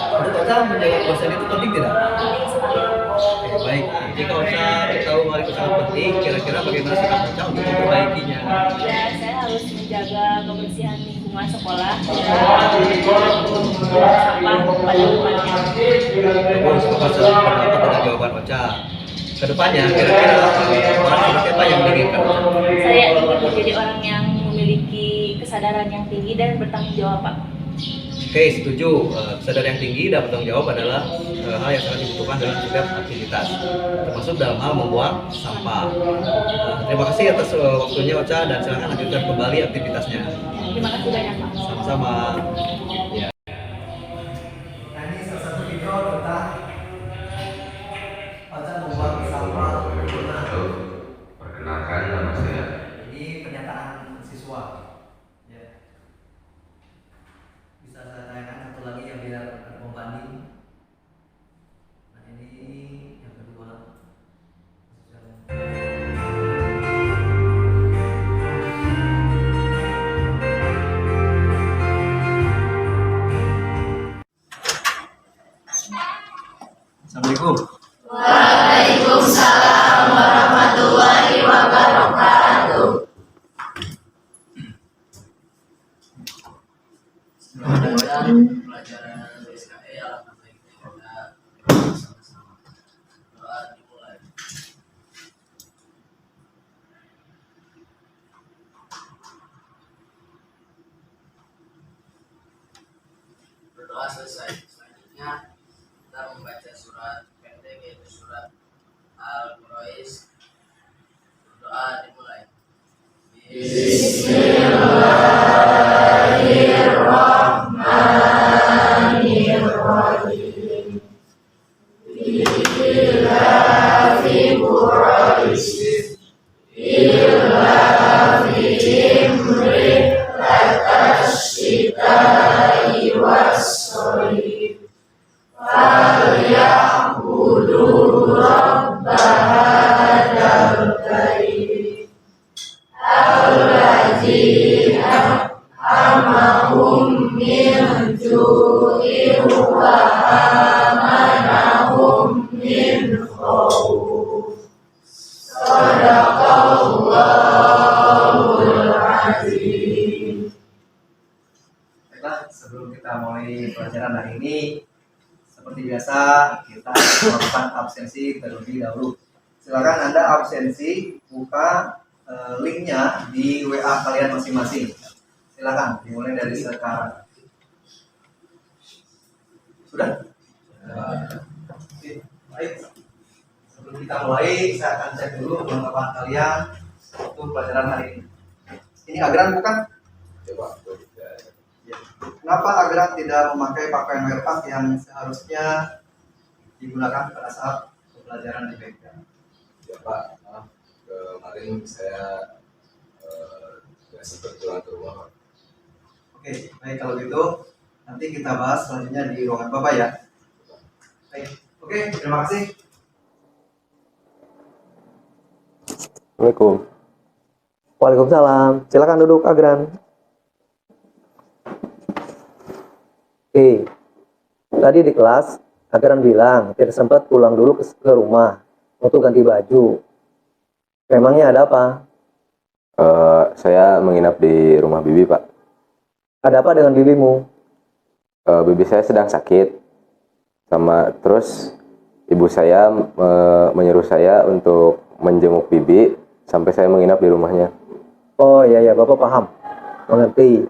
S1: Menurut Ocha menjaga kebersihan itu penting tidak?
S3: Penting sekali.
S1: Oke, baik. Jika Ocha tahu hal itu sangat penting, kira-kira bagaimana sikap Ocha untuk memperbaikinya?
S3: Ya, saya harus menjaga kebersihan lingkungan sekolah dan sampah pada tempatnya.
S1: Bagus, Bapak selalu berpendapat dengan jawaban Ocha. Kedepannya, kira-kira orang seperti apa yang diinginkan Ocha?
S3: Saya ingin menjadi orang yang memiliki kesadaran yang tinggi dan bertanggung jawab, Pak.
S1: Oke, setuju. Kesadaran yang tinggi dan bertanggung jawab adalah hal yang sangat dibutuhkan dalam setiap aktivitas, termasuk dalam hal membuang sampah. Terima kasih atas waktunya Ocha dan silakan lanjutkan kembali aktivitasnya.
S3: Terima kasih banyak, Pak.
S1: Sama-sama. Ya. Nah, ini salah satu video tentang Ocha membuang sampah.
S5: Perkenalkan nama saya.
S1: Ini pernyataan siswa. Ya. Bisa saya tanyakan satu lagi yang biar membanding. Nah, ini yang kedua. Assalamualaikum.
S7: Pelajaran SKE alangkah baiknya kita sama-sama doa dimulai. Berdoa selesai. Selanjutnya kita membaca surat pendek yaitu surat Al-Quraish. Berdoa dimulai.
S1: Baiklah, sebelum kita mulai pelajaran hari ini, seperti biasa kita melakukan absensi terlebih dahulu. Silakan Anda absensi, buka linknya di WA kalian masing-masing. Silakan dimulai dari sekarang. Sudah? Oke, baik. Sebelum kita mulai, saya akan cek dulu kelengkapan kalian untuk pelajaran hari ini. Ini Agran bukan?
S5: Coba.
S1: Ya. Kenapa Agran tidak memakai pakaian werpak yang seharusnya digunakan pada saat pembelajaran di BK?
S5: Ya Pak, maaf kemarin saya nggak sempat pulang ke rumah Pak.
S1: Oke, baik kalau gitu nanti kita bahas selanjutnya di ruangan Bapak ya. Baik, oke, terima kasih.
S8: Assalamualaikum. Waalaikumsalam. Silakan duduk Agran. Oke. Tadi di kelas Agran bilang tidak sempat pulang dulu ke rumah untuk ganti baju. Memangnya ada apa?
S9: Saya menginap di rumah bibi, Pak.
S8: Ada apa dengan bibimu?
S9: Bibi saya sedang sakit, terus ibu saya menyuruh saya untuk menjenguk bibi sampai saya menginap di rumahnya.
S8: Oh iya ya, Bapak paham, mengerti.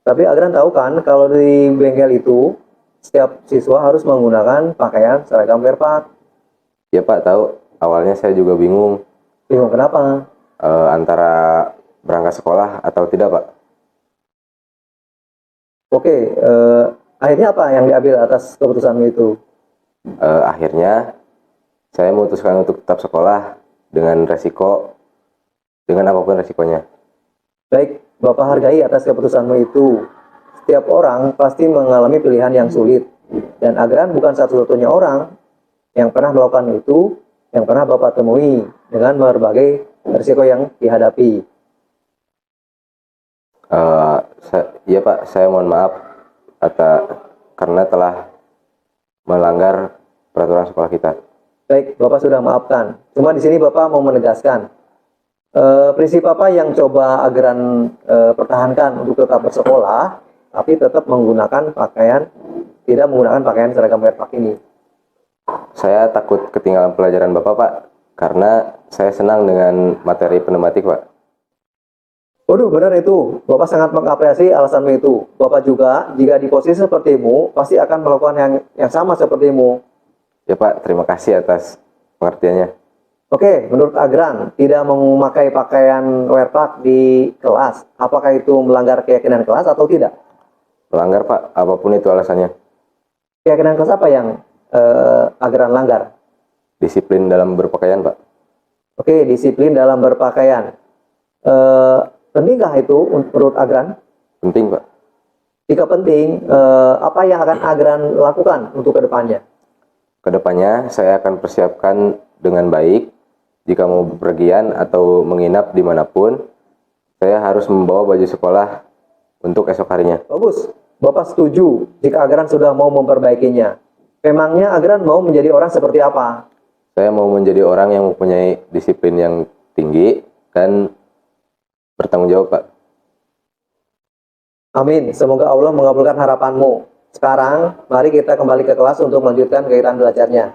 S8: Tapi Agran tahu kan kalau di bengkel itu setiap siswa harus menggunakan pakaian seragam Werpak.
S9: Ya Pak, tahu. Awalnya saya juga bingung
S8: Bingung kenapa?
S9: antara berangkat sekolah atau tidak, Pak.
S8: Oke, akhirnya apa yang diambil atas keputusanmu itu?
S9: Akhirnya saya memutuskan untuk tetap sekolah dengan apapun resikonya.
S8: Baik, Bapak hargai atas keputusanmu itu. Setiap orang pasti mengalami pilihan yang sulit. Dan Agran bukan satu-satunya orang yang pernah melakukan itu, yang pernah Bapak temui dengan berbagai risiko yang dihadapi.
S9: Iya Pak, saya mohon maaf karena telah melanggar peraturan sekolah kita.
S8: Baik, Bapak sudah maafkan. Cuma di sini Bapak mau menegaskan prinsip apa yang coba Agran pertahankan untuk tetap bersekolah, tapi tetap tidak menggunakan pakaian seragam Werpak ini.
S9: Saya takut ketinggalan pelajaran Bapak, Pak, karena saya senang dengan materi pneumatik, Pak.
S8: Waduh, benar itu. Bapak sangat mengapresiasi alasanmu itu. Bapak juga, jika di posisi sepertimu, pasti akan melakukan yang sama sepertimu.
S9: Ya Pak, terima kasih atas pengertiannya.
S8: Oke, menurut Agran, tidak memakai pakaian Werpak di kelas, apakah itu melanggar keyakinan kelas atau tidak?
S9: Melanggar, Pak, apapun itu alasannya.
S8: Keyakinan kelas apa yang Agran langgar?
S9: Disiplin dalam berpakaian, Pak.
S8: Oke, disiplin dalam berpakaian. Pentingkah itu menurut Agran?
S9: Penting, Pak.
S8: Jika penting, apa yang akan Agran lakukan untuk kedepannya?
S9: Kedepannya, saya akan persiapkan dengan baik. Jika mau bepergian atau menginap dimanapun, saya harus membawa baju sekolah untuk esok harinya.
S8: Bagus, Bapak setuju jika Agran sudah mau memperbaikinya. Memangnya Agran mau menjadi orang seperti apa?
S9: Saya mau menjadi orang yang mempunyai disiplin yang tinggi dan bertanggung jawab, Pak.
S8: Amin, semoga Allah mengabulkan harapanmu. Sekarang, mari kita kembali ke kelas untuk melanjutkan kegiatan belajarnya.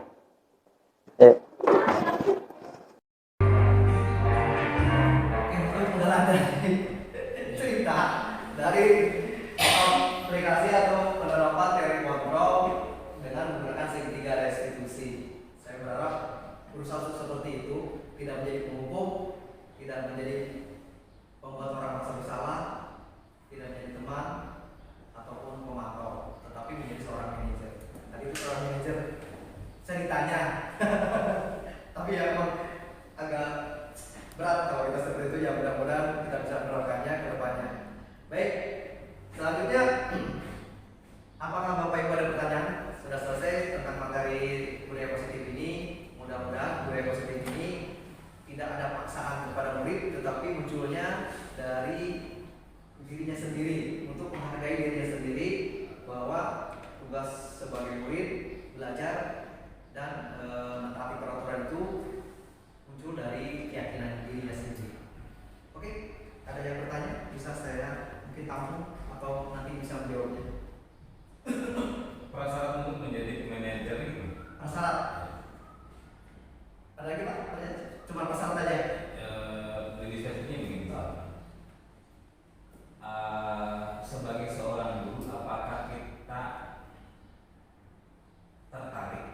S1: Cerita dari aplikasi atau penerapan teori kontrol dengan menggunakan segitiga restitusi. Saya berharap berusaha seperti itu tidak menjadi penghukum, tidak menjadi pembuat orang merasa bersalah, tidak menjadi teman ataupun pemantau, tetapi menjadi seorang manajer. Tadi itu seorang manajer ceritanya, tapi ya memang agak berat kalau kita seperti itu. Ya mudah-mudahan kita bisa menerapkannya ke depannya. Baik, selanjutnya apakah Bapak Ibu ada pertanyaan? Sudah selesai tentang materi budaya positif ini. Mudah-mudahan budaya positif ini tidak ada paksaan kepada murid, tetapi munculnya dari dirinya sendiri, untuk menghargai dirinya sendiri, bahwa tugas sebagai murid belajar dan mentaati peraturan itu muncul dari keyakinan dirinya sendiri. Oke, ada yang bertanya? Bisa saya mungkin tamu atau nanti bisa menjawabnya.
S5: Prasyarat untuk menjadi manajer itu.
S1: Prasyarat. Ada lagi Pak? Cuma prasyarat aja.
S5: Legislasinya begini Pak. Sebagai seorang guru, apakah kita tertarik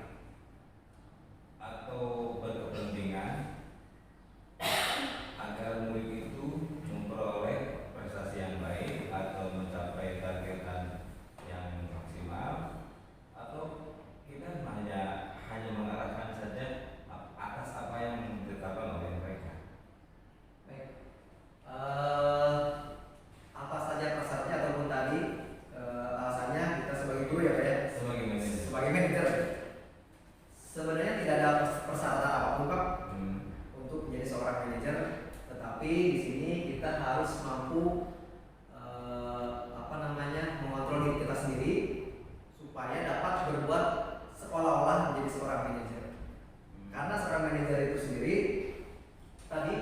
S5: atau berkepentingan agar murid itu memperoleh prestasi yang baik atau mencapai targetan yang maksimal, atau kita hanya mengarahkan saja atas apa yang ditetapkan oleh mereka?
S1: Baik. Apa saja prasyaratnya ataupun tadi alasannya kita sebagai guru ya Pak ya?
S5: Sebagai manajer.
S1: Sebagai manajer. Sebenarnya tidak ada persyaratan apapun Pak untuk menjadi seorang manajer, tetapi di sini kita harus mampu mengontrol diri kita sendiri supaya dapat berbuat seolah-olah menjadi seorang manajer. Karena seorang manajer itu sendiri tadi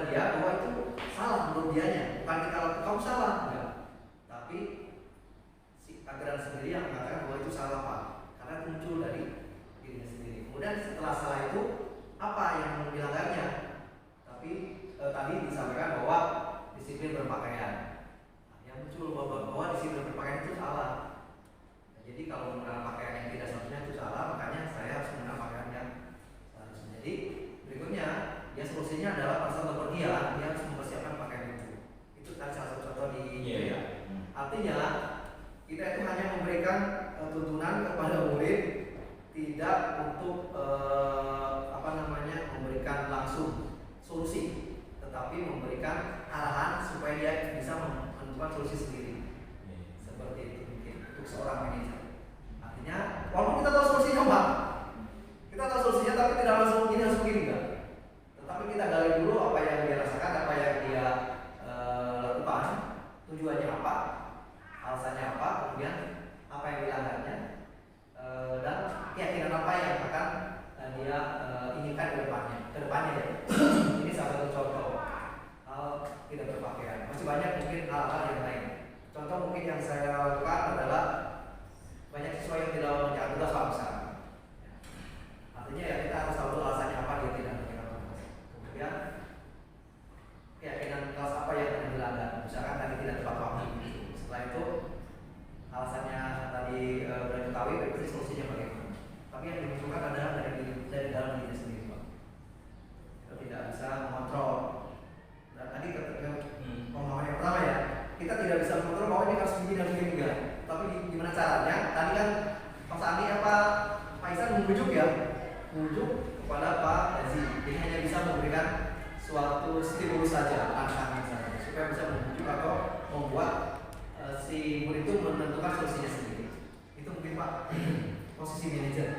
S1: dia bahwa itu salah menurut dianya, bukan kita kamu salah, enggak. Tapi si ajaran sendiri yang mengatakan bahwa itu salah Pak, karena itu muncul dari dirinya sendiri. Kemudian setelah salah itu apa yang dilanggarnya? Tapi tadi disampaikan bahwa disiplin berpakaian. Nah, yang muncul bahwa disiplin berpakaian itu salah. Nah, jadi kalau menggunakan pakaian yang tidak seharusnya itu salah, makanya saya harus menggunakan pakaian yang seharusnya. Jadi berikutnya, ya solusinya adalah pada saat bepergian dia harus mempersiapkan pakaian itu. Itu tadi salah satu contoh di ya. Artinya kita itu hanya memberikan tuntunan kepada murid, tidak untuk memberikan langsung solusi, tetapi memberikan arahan supaya dia bisa menentukan solusi sendiri. Seperti itu mungkin untuk seorang manajer. Artinya walaupun kita tahu solusinya Pak, kita tahu solusinya tapi tidak langsung ini harus begini enggak. Tetapi kita gali dulu apa yang dia rasakan, apa yang dia lakukan, tujuannya apa, alasannya apa, kemudian apa yang dilanggarnya, dan keyakinan apa yang akan dia inginkan ke depannya ya. Ini salah satu contoh hal tidak berpakaian. Masih banyak mungkin hal-hal yang lain. Contoh mungkin yang saya lakukan adalah banyak siswa yang tidak menjaga tugas Pak misalnya. Artinya ya kita harus tahu alasannya apa dia tidak menjaga tugas. Kemudian keyakinan kelas apa yang akan dilanggar. Misalkan tadi tidak tepat waktu. Setelah itu alasannya tadi sudah diketahui, berarti solusinya bagaimana. Tapi yang dibutuhkan adalah dari dalam diri sendiri Pak. Kita tidak bisa mengontrol. Dan tadi pemahaman yang pertama ya, kita tidak bisa mengontrol bahwa ini harus begini dan begini enggak. Tapi gimana caranya? Tadi kan Pak Sandi Pak Isan membujuk ya, membujuk kepada Pak Haji. Jadi hanya bisa memberikan suatu stimulus saja, tantangan saja, supaya bisa membujuk atau membuat si murid itu menentukan solusinya sendiri. Itu mungkin Pak posisi manajer.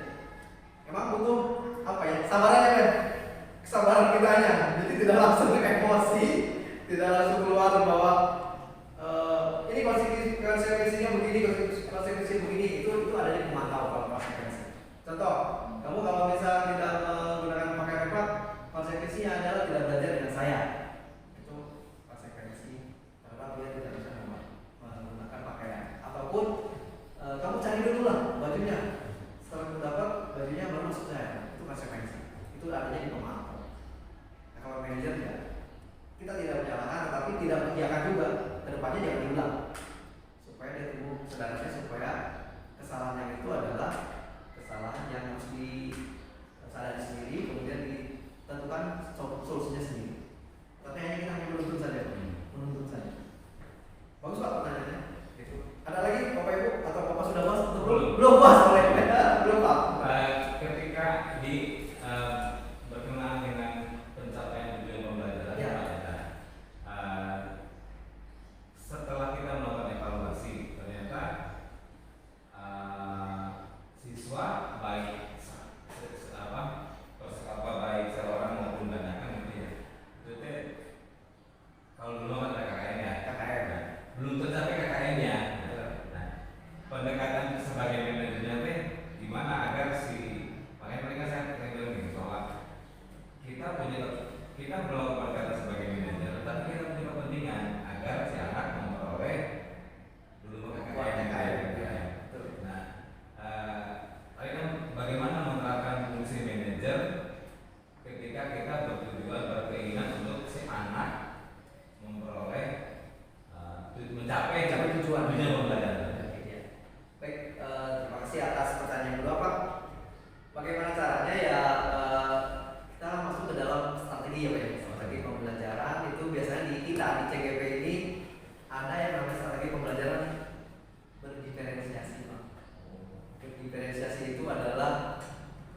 S1: Emang butuh apa ya? Sabaran ya kan? Kesabaran kita hanya. Jadi tidak langsung emosi, tidak langsung keluar bahwa ini konsekuensinya begini, konsekuensinya begini. Itu ada di pemantau kalau konsekuensi. Contoh, kamu kalau misal tidak menggunakan pakaian ketat, konsekuensinya adalah tidak belajar dengan saya. Itu konsekuensi terhadap dia tidak bisa menggunakan pakaian. Ataupun kamu cari dulu lah bajunya. Setelah kamu dapat bajunya baru masuk saya. Itu konsekuensi. Itu adanya di pemantau. Nah, kalau manajer ya, kita tidak menyalahkan, tetapi tidak mengiyakan juga. Kedepannya jangan diulang. Supaya dia tumbuh kesadarannya, supaya kesalahan yang itu adalah kesalahan yang harus disadari sendiri, kemudian ditentukan solusinya sendiri. Tapi kita hanya menuntut saja. Bagus Pak pertanyaannya. Itu. Ada lagi Bapak Ibu atau Bapak sudah puas atau belum? Belum puas oleh belum Pak.
S5: Ketika di berkenaan dengan pencapaian tujuan pembelajaran
S1: ya.
S5: Setelah kita melakukan evaluasi, ternyata siswa baik baik seorang maupun banyakan gitu ya. Itu kalau dulu ada KKN ya, belum tercapai KKN-nya. Nah, pendekatan sebagai manajernya gimana agar makanya mereka saya bilang gini bahwa kita melakukan kata sebagai manajer, tapi kita punya kepentingan agar si anak memperoleh dulu KKN. Nah, tadi kan bagaimana menerapkan fungsi manajer ketika kita berkeinginan untuk si anak memperoleh mencapai tujuan pembelajaran.
S1: Baik, terima kasih atas pertanyaan kedua Pak. Bagaimana caranya ya kita masuk ke dalam strategi ya Pak ya. Strategi pembelajaran itu biasanya di kita di CGP ini ada yang namanya strategi pembelajaran berdiferensiasi Pak. Berdiferensiasi itu adalah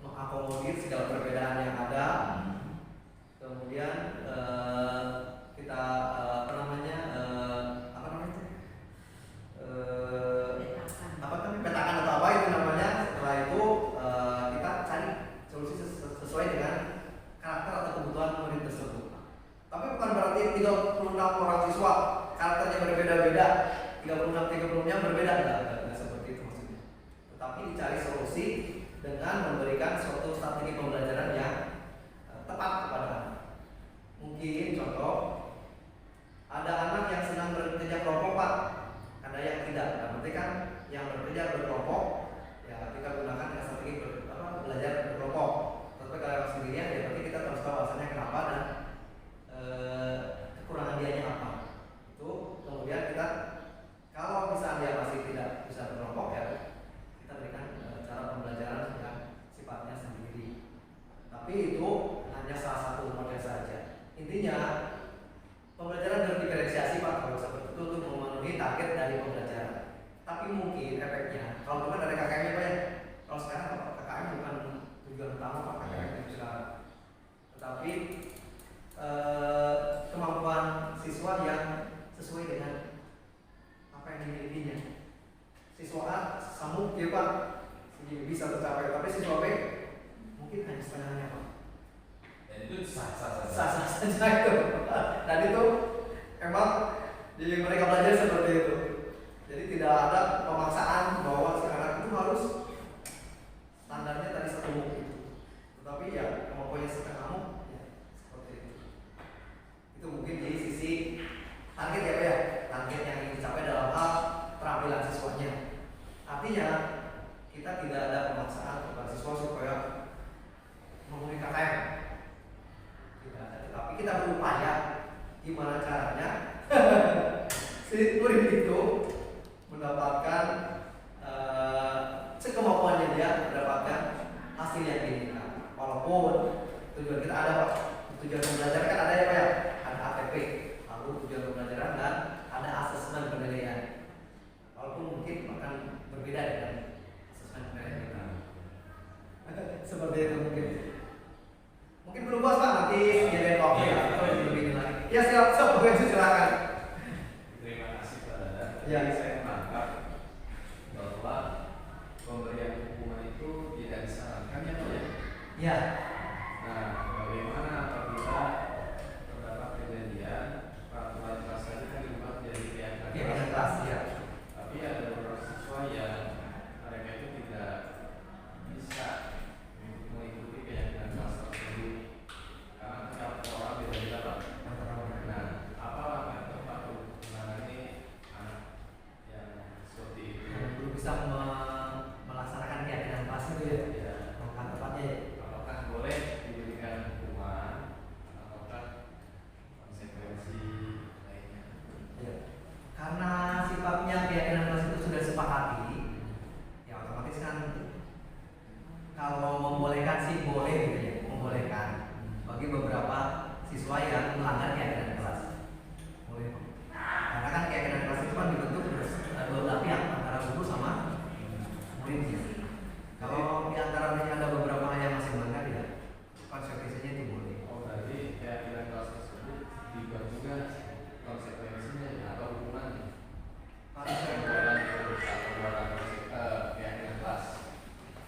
S1: mengakomodir segala perbedaan yang ada. Kemudian kita petakan atau apa itu namanya. Setelah itu kita cari solusi sesuai dengan karakter atau kebutuhan murid tersebut. Tapi bukan berarti 36 orang siswa karakternya berbeda-beda, 36-30-nya berbeda, enggak seperti itu maksudnya. Tetapi dicari solusi dengan memberikan suatu strategi pembelajaran yang tepat kepada anak. Mungkin contoh
S8: Intinya pembelajaran harus diferensiasi Pak kalau seperti itu untuk memenuhi target dari pembelajaran. Tapi mungkin efeknya kalau bukan ada KKM-nya Pak ya. Kalau sekarang KKM bukan tujuan utama Pak, KKM itu sekarang. Tetapi kemampuan siswa yang sesuai dengan apa yang dimilikinya. Siswa A sanggup ya Pak, bisa tercapai, tapi siswa B mungkin hanya setengahnya Pak.
S5: Dan itu sah-sah
S8: Sah-sah saja itu. Dan itu emang jadi mereka belajar seperti itu. Jadi tidak ada pemaksaan bahwa sekarang itu harus standarnya tadi satu MOOC itu. Tetapi ya kemampuannya setengah MOOC ya seperti itu. Itu mungkin di sisi target ya Pak ya, target yang ingin dicapai dalam hal keterampilan siswanya. Artinya kita tidak ada pemaksaan kepada siswa supaya memenuhi KKM. Tidak ada, tetapi kita berupaya gimana caranya si murid itu mendapatkan sekemampuannya dia mendapatkan hasil yang diinginkan. Walaupun tujuan kita ada Pak, tujuan pembelajaran kan ada ya Pak ya, ada ATP, lalu tujuan pembelajaran dan ada asesmen penilaian. Walaupun mungkin akan berbeda dengan asesmen penilaian kita. Seperti itu mungkin. Mungkin belum puas Pak, nanti giliran waktu ya, atau lebih lagi. Ya siap, silakan.
S5: Terima kasih Pak Dadan.
S8: Ya.
S5: Saya menangkap bahwa pemberian hukuman itu tidak disarankan ya Pak ya.
S8: Ya.
S5: Nah, bagaimana apabila terdapat kejadian peraturan kelas tadi kan diubah menjadi keyakinan
S8: kelas ya.
S5: Tapi ada beberapa siswa yang mereka itu tidak bisa mengikuti keyakinan kelas tersebut karena setiap orang beda-beda Pak. Nah, apa langkah tepat untuk menangani anak yang seperti itu?
S8: Belum bisa melaksanakan keyakinan kelas itu ya.
S5: Ya,
S8: Langkah tepatnya ya.
S5: apakah boleh diberikan hukuman ataukah konsekuensi lainnya?
S8: Ya. Karena sifatnya keyakinan kelas itu sudah disepakati, ya otomatis kan kalau membolehkan sih boleh gitu ya, membolehkan bagi beberapa siswa yang melanggar keyakinan kelas. Boleh. Karena kan keyakinan kelas itu kan dibentuk dua belah pihak antara guru sama muridnya. Kalau di antaranya ada beberapa yang masih melanggar ya konsekuensinya itu boleh.
S5: Oh, berarti keyakinan kelas tersebut dibuat juga konsekuensinya atau hukumannya? Keyakinan kelas.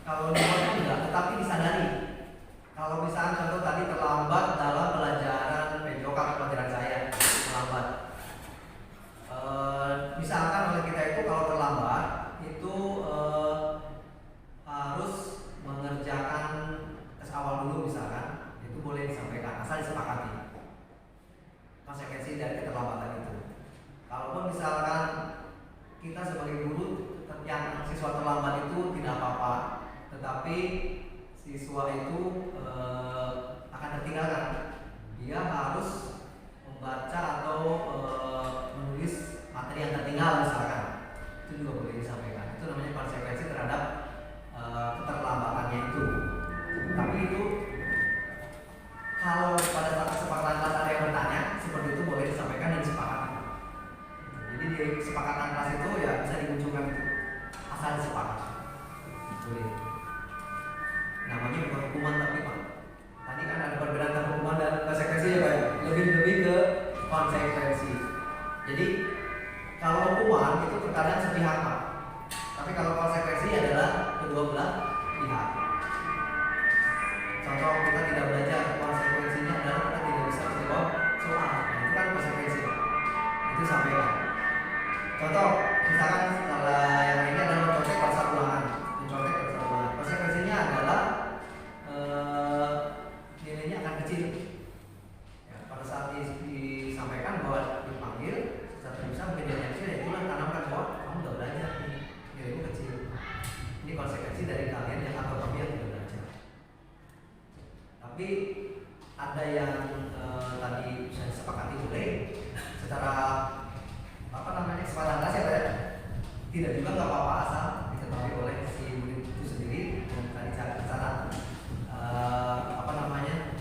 S8: Kalau dibuat enggak, tetapi disadari. Kalau misalnya contoh tadi terlambat dalam pelajaran PJOK pelajaran saya terlambat. Misalkan oleh kita itu kalau terlambat itu harus mengerjakan tes awal dulu misalkan, itu boleh disampaikan asal disepakati konsekuensi dari keterlambatan itu. Kalaupun misalkan kita sebagai guru yang siswa terlambat itu tidak apa-apa, tetapi siswa itu akan tertinggalkan. Dia harus membaca atau menulis materi yang tertinggal misalkan, itu juga boleh disampaikan. Itu namanya konsekuensi terhadap keterlambatannya itu. Tapi itu kalau pada saat kesepakatan kelas ada yang bertanya, seperti itu boleh disampaikan dan disepakati. Jadi di kesepakatan kelas itu ya bisa dimunculkan itu asal disepakati. Boleh. Namanya bukan hukuman tapi Pak. Tadi kan ada perbedaan antara hukuman dan konsekuensi ya Pak. Lebih ke konsekuensi. Jadi kalau hukuman itu terkadang sepihak Pak. Tapi kalau konsekuensi adalah kedua belah pihak. Contoh kita tidak belajar, konsekuensinya adalah kita tidak bisa menjawab soal. Nah, itu kan konsekuensi Pak. Itu sampaikan. Contoh misalkan kalau yang ini adalah mencontek pada saat ulangan. Mencontek pada saat ulangan. Konsekuensinya adalah nilainya akan kecil. Ya, pada saat disampaikan bahwa dipanggil secara bisa mungkin nilainya kecil, ya itulah tanamkan bahwa kamu udah belajar nih, nilaimu kecil. Ini konsekuensi dari kalian yang atau kami yang tidak belajar. Tapi ada yang tadi bisa disepakati boleh secara apa namanya kesepakatan kelas ya, tidak juga nggak apa-apa asal diketahui oleh si murid itu sendiri tadi cara apa namanya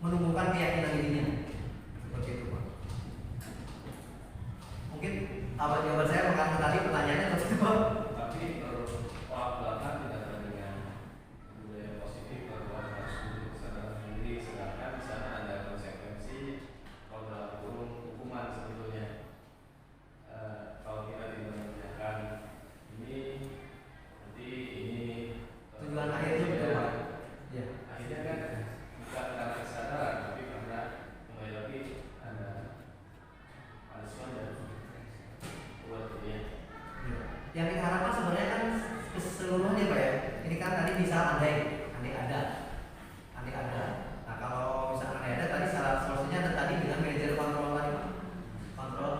S8: menumbuhkan keyakinan dirinya. Apa jawaban saya mengangkat tadi pertanyaannya terus itu?
S5: Tapi pelak belakang tidak ada dengan budaya positif bahwa harus duduk sadar diri, sedangkan di sana ada konsekuensi kalau dalam kurung hukuman sebetulnya. Kalau kita tidak mengerjakan ini, nanti ini
S8: Tujuan akhirnya betul Pak. Ya.
S5: akhirnya kan bukan karena kesadaran, tapi karena kembali lagi ada punishment dan buat dia.
S8: Yang kita harapkan sebenarnya kan keseluruhannya Pak ya. Ini kan tadi bisa andai ada. Nah kalau misalkan andai ada tadi salah solusinya ada tadi dengan manajer kontrol tadi Pak.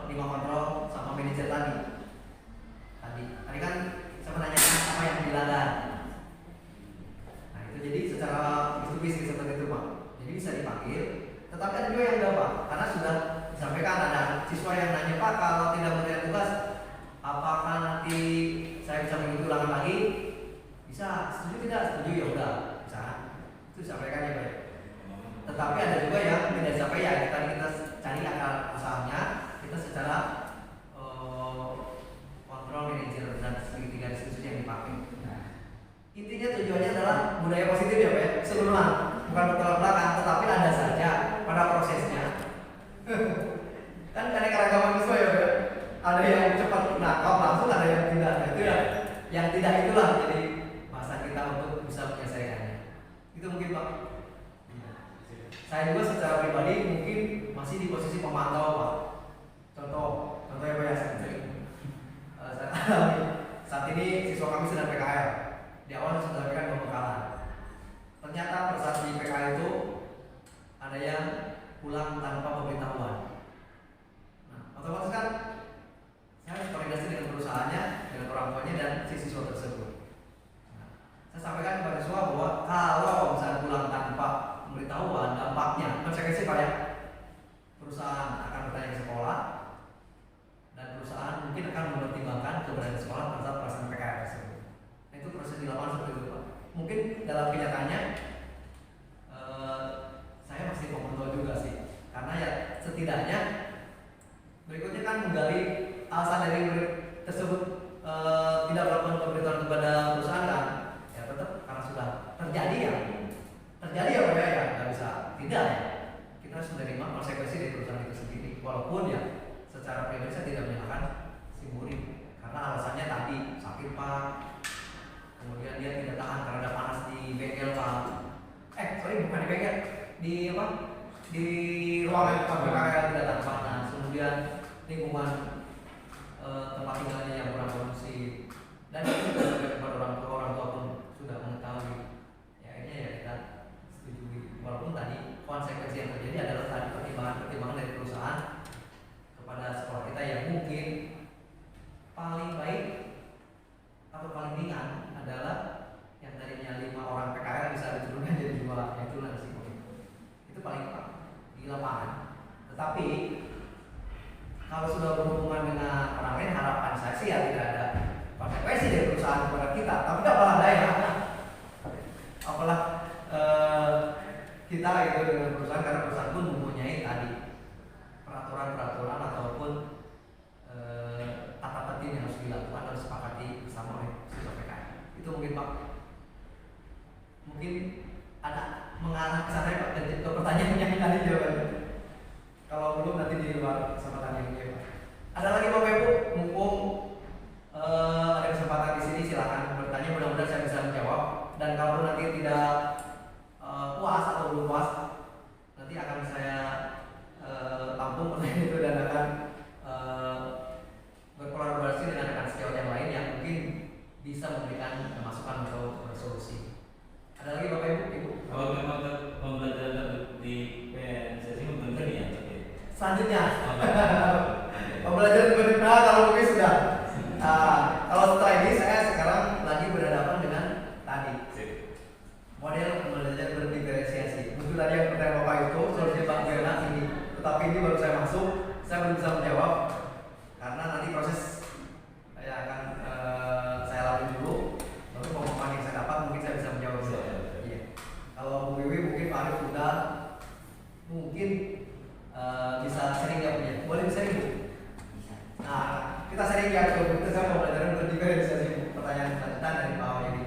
S8: Lima kontrol sama manajer tadi. Tadi kan saya menanyakan apa yang dilanggar. Nah itu jadi secara bisnis seperti itu Pak. Jadi bisa dipanggil. Tetapi ada juga yang enggak Pak, karena sudah disampaikan ada siswa yang nanya Pak kalau tidak mengerjakan tugas apakah nanti saya bisa mengikuti ulangan lagi? Bisa, setuju tidak? Setuju ya udah, bisa. Itu disampaikan ya Pak. Tetapi ada juga yang tidak disampaikan. Kita cari akal asalnya, kita secara kontrol manajer dan segitiga diskusi yang dipakai. Nah, intinya tujuannya adalah budaya positif ya Pak. Keseluruhan, bukan bertolak belakang, tetapi ada saja pada prosesnya. Kan keanekaragaman siswa ya Pak. Ada yang cepat nangkap langsung, ada yang tidak. Nah, itu ya, yang tidak itulah jadi masa kita untuk bisa menyelesaikannya. Itu mungkin Pak. Saya juga secara pribadi mungkin masih di posisi pemantau Pak. Contohnya Pak ya saat ini siswa kami sedang PKL. Di awal saya sudah sampaikan pembekalan. Ternyata pada saat di PKL itu ada yang pulang tanpa pemberitahuan. Nah, otomatis kan saya harus koordinasi dengan perusahaannya, dengan orang tuanya dan si siswa tersebut. Nah, saya sampaikan kepada siswa bahwa kalau misalnya pulang tanpa pemberitahuan, dampaknya konsekuensi Pak ya, perusahaan akan bertanya ke sekolah dan perusahaan mungkin akan mempertimbangkan keberadaan sekolah pada saat pelaksanaan PKL tersebut. Nah, itu proses di lapangan seperti itu Pak. Mungkin dalam kenyataannya saya masih memantau juga sih, karena ya setidaknya berikutnya kan menggali alasan dari murid tersebut tidak melakukan pemberitahuan kepada perusahaan kan, ya tetap karena sudah terjadi ya Pak ya, nggak bisa tidak ya, kita harus menerima konsekuensi dari perusahaan itu sendiri, walaupun ya secara pribadi saya tidak menyalahkan si murid karena alasannya tadi sakit Pak, kemudian dia tidak tahan karena ada panas di bengkel Pak, bukan di bengkel, di apa, di ruangan PKL tidak tahan panas, kemudian lingkungan tempat tinggalnya yang kurang kondusif, dan itu juga sampai kepada orang tua pun sudah mengetahui. Ya akhirnya ya kita setujui, walaupun tadi konsekuensi yang terjadi adalah tadi pertimbangan dari perusahaan kepada sekolah kita yang mungkin paling baik atau paling ringan adalah yang tadinya 5 orang PKL bisa diturunkan jadi 2, yang itu nanti itu paling di lapangan. Tetapi kalau sudah berhubungan dengan orang lain, harapan saya sih ya tidak ada konsekuensi dari perusahaan kepada kita. Tapi apalah daya, apalah kita itu dengan perusahaan, karena perusahaan pun mempunyai tadi peraturan ataupun tata tertib yang harus dilakukan dan disepakati bersama oleh siswa PKL. Itu mungkin Pak. Mungkin ada mengarah ke sana ya Pak, ke pertanyaan yang tadi jawabannya. Kalau belum nanti di luar kesempatan yang ini Pak. Ada lagi Bapak Ibu, mumpung ada kesempatan di sini silakan bertanya, mudah-mudahan saya bisa menjawab. Dan kalau nanti tidak puas atau belum puas, nanti akan saya tampung pertanyaan itu dan akan berkolaborasi dengan rekan sejawat yang lain yang mungkin bisa memberikan masukan untuk bersolusi. Ada lagi Bapak Ibu?
S10: Kalau memang pembelajaran di PNSSI membentuk ya?
S8: Selanjutnya pembelajaran berbeda kalau mungkin sudah. Kalau setelah ini saya sekarang lagi berhadapan dengan tadi model pembelajaran berdiferensiasi. Muncul tadi yang pertanyaan Bapak itu solusinya Pak Gena ini, tetapi ini baru saya masuk, saya belum bisa menjawab karena nanti proses yang akan saya lalui dulu, baru pemahaman yang saya dapat mungkin saya bisa menjawab. Iya. Kalau Bu Wiwi mungkin Pak Arif sudah mungkin bisa sharing ya punya, boleh sharing Bu? Nah kita
S6: sering ya coba itu saya mau belajar untuk diferensiasi pertanyaan selanjutnya dari Pak ini.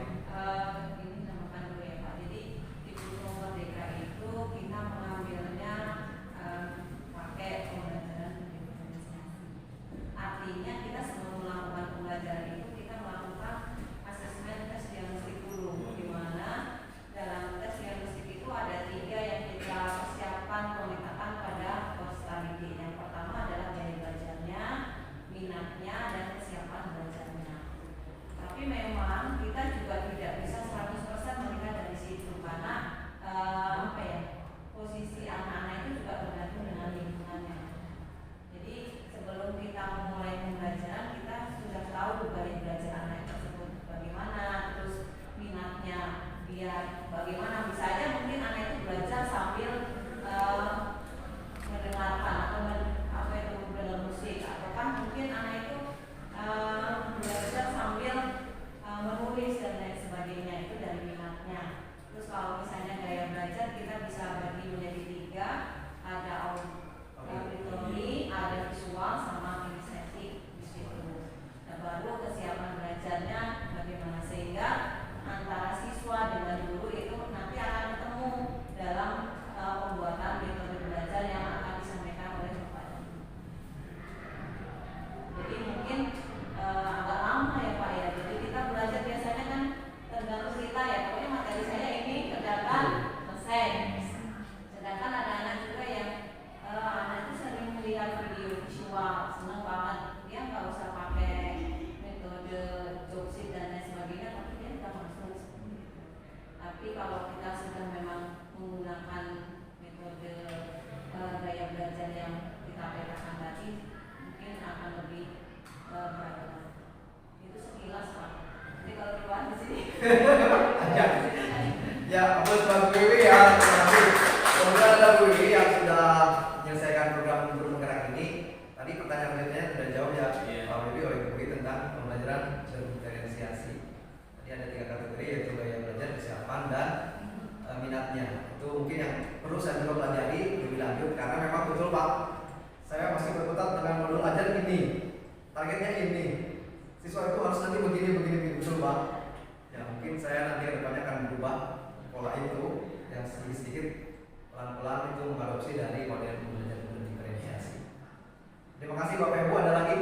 S3: Ini namakan dulu ya Pak. Jadi di kurikulum Merdeka itu kita mengambilnya pakai pembelajaran diferensiasi. Artinya kita sebelum melakukan pembelajaran itu kita melakukan asesmen tes diagnostik dulu, di mana dalam tes diagnostik itu ada 3 yang kita persiapkan pemeriksaan pada personality. Yang pertama adalah gaya belajarnya, minatnya, dan kesiapan belajarnya. Tapi memang kita juga tidak bisa 100% melihat dari situ karena posisi anak-anak itu juga tergantung dengan lingkungannya. Jadi sebelum kita memulai pembelajaran kita sudah tahu gaya belajar anak tersebut bagaimana, terus minatnya dia bagaimana. Bisa aja mungkin anak itu belajar sambil mendengarkan atau mendengar musik, atau kan mungkin anak itu belajar sambil menulis dan lain sebagainya, itu dari minatnya. Terus kalau misalnya gaya belajar kita bisa bagi menjadi 3, ada auditori, ada visual, sama kinestetik di situ. Nah, baru kesiapan belajarnya bagaimana, sehingga antara siswa dengan guru itu nanti akan ketemu dalam pembuatan metode belajar yang akan disampaikan oleh Bapak. Jadi mungkin agak lama ya Pak ya. Jadi kita belajar biasanya kan tergantung kita ya. Pokoknya materi saya ini kerjakan selesai. Sedangkan ada anak juga yang anak itu sering melihat video visual, senang banget. Dia nggak usah pakai metode joksit dan lain sebagainya, tapi dia nggak masuk. Tapi kalau kita sudah memang menggunakan metode gaya belajar yang kita petakan tadi, mungkin akan lebih baik. Itu sekilas Pak. Jadi kalau dibahas di sini.
S6: Ya, aku sebagai PW ya, terima kasih. Kemudian ada Bu Wiwi yang sudah menyelesaikan program guru penggerak ini. Tadi pertanyaan berikutnya sudah jawab ya Pak Wiwi oleh Bu Wiwi tentang pembelajaran diferensiasi. Tadi ada 3 kategori yaitu gaya belajar, kesiapan, dan minatnya. Itu mungkin yang perlu saya juga pelajari lebih lanjut karena memang betul Pak, saya masih berkutat dengan modul ajar ini. Targetnya ini, siswa itu harus nanti begini betul Pak. Ya mungkin saya nanti ke depannya akan berubah pola itu yang sedikit-sedikit pelan-pelan itu mengadopsi dari model pembelajaran diferensiasi. Terima kasih Bapak Ibu, ada lagi?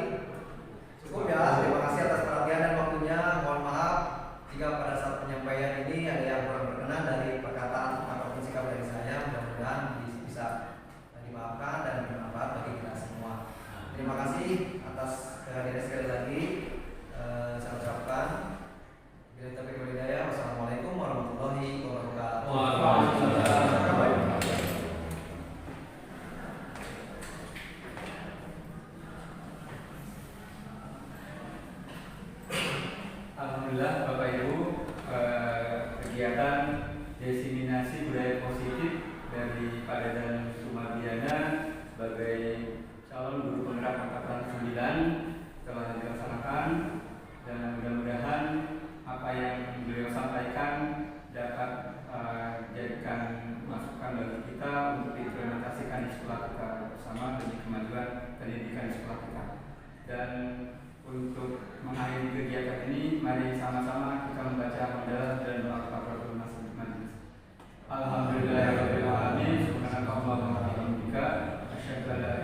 S6: Cukup ya, terima kasih atas perhatian dan waktunya. Mohon maaf jika pada saat penyampaian ini ada yang kurang berkenan dari perkataan ataupun sikap dari saya. Mudah-mudahan bisa dimaafkan dan bermanfaat bagi kita semua. Terima kasih atas kehadiran sekali lagi. Saya ucapkan bila taufiq wal hidayah. Wassalamualaikum warahmatullahi wabarakatuh.
S4: Alhamdulillah Bapak Ibu, kegiatan diseminasi budaya positif dari Padedan Sumardiana sebagai calon guru penggerak angkatan 9 telah dilaksanakan, dan mudah-mudahan apa yang beliau sampaikan dapat jadikan masukan bagi kita untuk diimplementasikan di sekolah kita bersama demi kemajuan pendidikan di sekolah kita. Dan untuk mengakhiri kegiatan ini, mari sama-sama kita membaca hamdalah dan doa kafaratul majelis. Alhamdulillahirabbil alamin, subhanakallahumma wa bihamdika, asyhadu an la